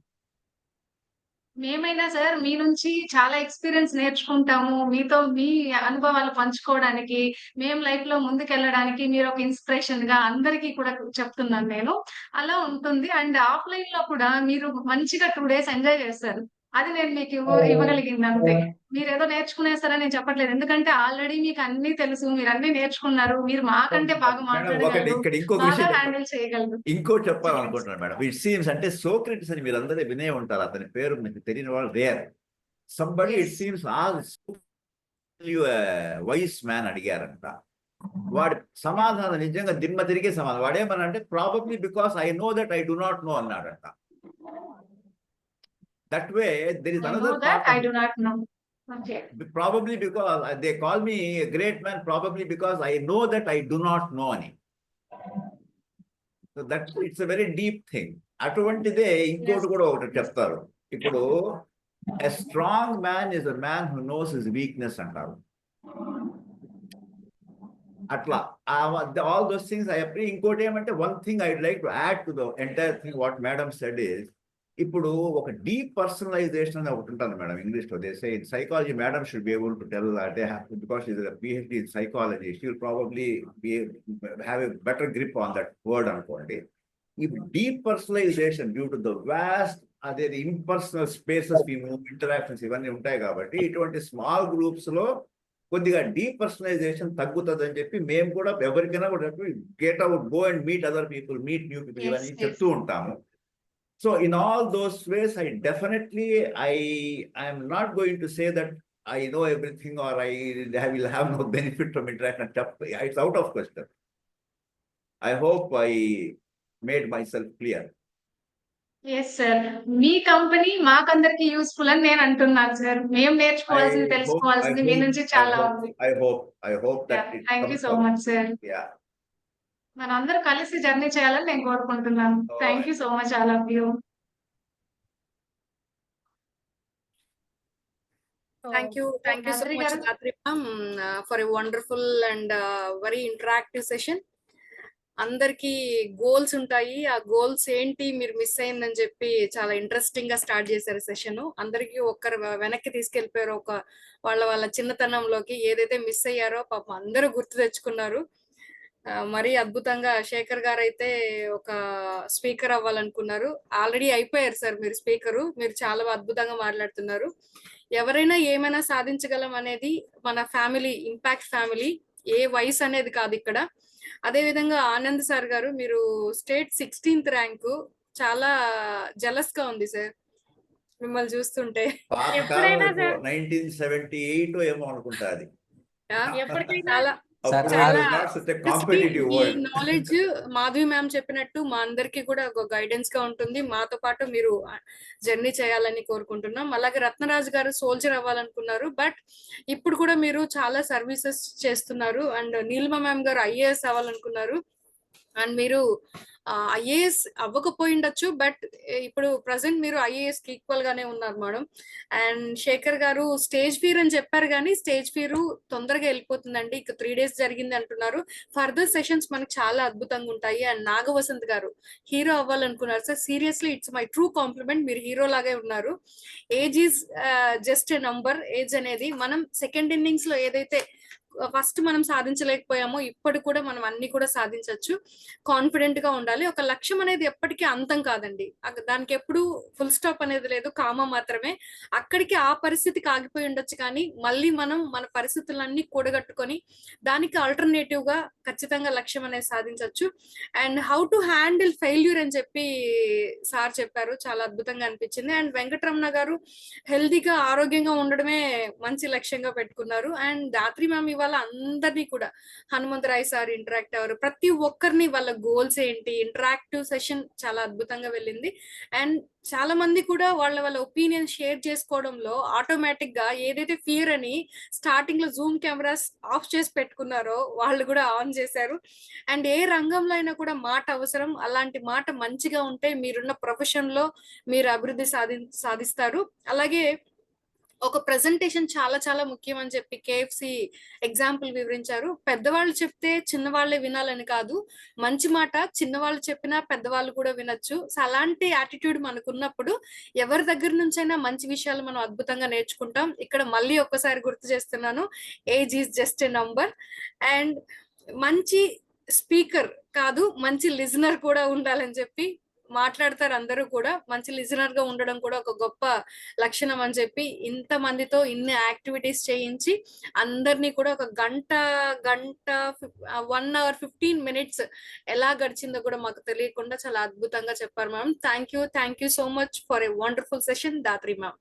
మేమైనా sir మీ నుంచి చాలా experience నేర్చుకుంటాము. మీతో మీ అనుభవాలు పంచుకోవడానికి, మేము లైఫ్ లో ముందుకెళ్ళడానికి మీరు ఒక ఇన్స్పిరేషన్ గా అందరికీ కూడా చెప్తున్నాను నేను. అలా ఉంటుంది. అండ్ ఆఫ్లైన్ లో కూడా మీరు మంచిగా 2 days ఎంజాయ్ చేస్తారు. అది నేను మీకు ఇవ్వగలిగింది అంతే. మీరేదో నేర్చుకునేస్తారని నేను చెప్పట్లేదు. ఎందుకంటే ఆల్రెడీ మీకు అన్ని తెలుసు, మీరు అన్ని నేర్చుకున్నారు. మీరు మాకంటే బాగా మేడం ఒకటి మాట్లాడగలరు, ఇక్కడ ఇంకొక బాగా విషయం హ్యాండిల్ చేయగలరు. ఇంకోటి చెప్పాలనుకుంటున్నాను మేడం. ఇట్ సీమ్స్ అంటే సోక్రటిస్ అని మీరందరూ వినే ఉంటారు. అతని పేరు మీకు తెలియని వాళ్ళు rare. Somebody it seems wise man అడిగారంట. వాడి సమాధానం నిజంగా దిమ్మ తిరిగే సమాధానం. వాడేమన్నా అంటే probably because I know that I do not know అన్నాడంట. That way, there is I another know that part. I do not know. Okay. Probably because they call me a great man, probably because I know that I do not know any. So that it's a very deep thing. అటువంటిదే ఇంకోటి కూడా ఒకటి చెప్తారు. ఇప్పుడు a strong man is a man who knows his weakness అంటారు. అట్లా all those things I agree. ఇంకోటి ఏమంటే one thing I'd like to add to the entire thing what madam said is, ఇప్పుడు ఒక డీప్ పర్సనలైజేషన్ అని ఒకటి ఉంటుంది madam English లో. They say in psychology madam should be able to tell they because is PhD in psychology she will probably have a better grip on that word అనుకోండి. ఈ deep personalization due to the vast అదే impersonal spaces interactions ఇవన్నీ ఉంటాయి కాబట్టి ఇటువంటి small groups లో కొద్దిగా deep personalisation తగ్గుతుంది అని చెప్పి మేము కూడా ఎవరికైనా కూడా get out, go and meet other people, meet new people ఇవన్నీ చెప్తూ ఉంటాము. So in all those ways, I am not going to say that I know everything or I will have no benefit from interaction. It's out of question. I hope I made myself clear. Yes, sir. Me company మాకందరికి useful అని నేను అంటున్నాను sir. మేము నేర్చుకోవాల్సింది, తెలుసుకోవాల్సింది మీ నుంచి చాలా ఉంది. I hope that it thank you comes so out. Much sir. Yeah. మనందరూ కలిసి జర్నీ చేయాలని నేను కోరుకుంటున్నాను. Thank you so much all of you. Thank you so much, Gatri ma'am, for a wonderful and very interactive session. అందరికి goals ఉంటాయి. ఆ goals ఏంటి మీరు మిస్ అయిందని చెప్పి చాలా ఇంట్రెస్టింగ్ గా స్టార్ట్ చేశారు సెషన్. అందరికి ఒక్కరు వెనక్కి తీసుకెళ్లిపోయారు, ఒక వాళ్ళ చిన్నతనంలోకి. ఏదైతే మిస్ అయ్యారో పాపం అందరూ గుర్తు తెచ్చుకున్నారు. మరీ అద్భుతంగా శేఖర్ గారు అయితే ఒక స్పీకర్ అవ్వాలనుకున్నారు. ఆల్రెడీ అయిపోయారు సార్ మీరు స్పీకరు. మీరు చాలా అద్భుతంగా మాట్లాడుతున్నారు. ఎవరైనా ఏమైనా సాధించగలం అనేది మన ఫ్యామిలీ, ఇంపాక్ట్ ఫ్యామిలీ, ఏ వయసు అనేది కాదు ఇక్కడ. అదే విధంగా ఆనంద్ సార్ గారు మీరు స్టేట్ 16th ర్యాంకు, చాలా జెలస్ గా ఉంది సార్ మిమ్మల్ని చూస్తుంటే. ఎప్పుడైనా 1978 ఏమో అనుకుంటా అది. చాలా ఈ నాలెడ్జ్ మాధవి మ్యామ్ చెప్పినట్టు మా అందరికి కూడా ఒక గైడెన్స్ గా ఉంటుంది. మాతో పాటు మీరు జర్నీ చేయాలని కోరుకుంటున్నాం. అలాగే రత్నరాజు గారు సోల్జర్ అవ్వాలనుకున్నారు, బట్ ఇప్పుడు కూడా మీరు చాలా సర్వీసెస్ చేస్తున్నారు. అండ్ నీలిమ మ్యామ్ గారు IAS అవ్వాలనుకున్నారు. అండ్ మీరు ఐఏఎస్ అవ్వకపోయిండొచ్చు, బట్ ఇప్పుడు ప్రజెంట్ మీరు IAS కి ఈక్వల్ గానే ఉన్నారు మేడం. అండ్ శేఖర్ గారు స్టేజ్ ఫీర్ అని చెప్పారు, కానీ స్టేజ్ ఫీర్ తొందరగా వెళ్ళిపోతుందండి. ఇక 3 days జరిగింది అంటున్నారు. ఫర్దర్ సెషన్స్ మనకు చాలా అద్భుతంగా ఉంటాయి. అండ్ నాగవసంత్ గారు హీరో అవ్వాలనుకున్నారు sir. Seriously it's my true compliment. మీరు హీరో లాగే ఉన్నారు. Age is just a number. Age అనేది మనం సెకండ్ ఇన్నింగ్స్ లో ఏదైతే ఫస్ట్ మనం సాధించలేకపోయామో ఇప్పుడు కూడా మనం అన్ని కూడా సాధించవచ్చు. కాన్ఫిడెంట్ గా ఉండాలి. ఉండాలి. ఒక లక్ష్యం అనేది ఎప్పటికీ అంతం కాదండి. దానికి ఎప్పుడు ఫుల్ స్టాప్ అనేది లేదు, కామా మాత్రమే. అక్కడికి ఆ పరిస్థితికి ఆగిపోయి ఉండొచ్చు, కానీ మళ్ళీ మనం మన పరిస్థితులన్నీ కూడగట్టుకొని దానికి ఆల్టర్నేటివ్ గా ఖచ్చితంగా లక్ష్యం అనేది సాధించవచ్చు. And how to handle failure అని చెప్పి సార్ చెప్పారు, చాలా అద్భుతంగా అనిపించింది. అండ్ వెంకటరమణ గారు హెల్దీగా ఆరోగ్యంగా ఉండడమే మంచి లక్ష్యంగా పెట్టుకున్నారు. అండ్ దాత్రి మ్యామ్ ఇవాళ అందరినీ కూడా, హనుమంతరాయ్ సార్ ఇంటరాక్ట్ అవ్వరు, ప్రతి ఒక్కరిని వాళ్ళ గోల్స్ ఏంటి, ఇంటరాక్టివ్ సెషన్ చాలా అద్భుతంగా వెళ్ళింది. అండ్ చాలా మంది కూడా వాళ్ళ ఒపీనియన్ షేర్ చేసుకోవడంలో ఆటోమేటిక్ గా ఏదైతే ఫియర్ అని స్టార్టింగ్ లో జూమ్ కెమెరాస్ ఆఫ్ చేసి పెట్టుకున్నారో వాళ్ళు కూడా ఆన్ చేశారు. అండ్ ఏ రంగంలో అయినా కూడా మాట అవసరం, అలాంటి మాట మంచిగా ఉంటే మీరున్న ప్రొఫెషన్ లో మీరు అభివృద్ధి సాధిస్తారు. అలాగే ఒక ప్రెజెంటేషన్ చాలా చాలా ముఖ్యం అని చెప్పి KFC ఎగ్జాంపుల్ వివరించారు. పెద్దవాళ్ళు చెప్తే చిన్నవాళ్లే వినాలని కాదు, మంచి మాట చిన్నవాళ్ళు చెప్పినా పెద్దవాళ్ళు కూడా వినొచ్చు. సో అలాంటి యాటిట్యూడ్ మనకున్నప్పుడు ఎవరి దగ్గర నుంచైనా మంచి విషయాలు మనం అద్భుతంగా నేర్చుకుంటాం. ఇక్కడ మళ్ళీ ఒక్కసారి గుర్తు చేస్తున్నాను, age is just a number. And మంచి స్పీకర్ కాదు, మంచి లిజనర్ కూడా ఉండాలని చెప్పి మాట్లాడతారు అందరూ కూడా. మంచి లిజనర్ గా ఉండడం కూడా ఒక గొప్ప లక్షణం అని చెప్పి ఇంత మందితో ఇన్ని యాక్టివిటీస్ చేయించి అందరినీ కూడా ఒక గంట 1 hour 15 minutes ఎలా గడిచిందో కూడా మాకు తెలియకుండా చాలా అద్భుతంగా చెప్పారు ma'am. Thank you so much for a wonderful session Dhatri ma'am.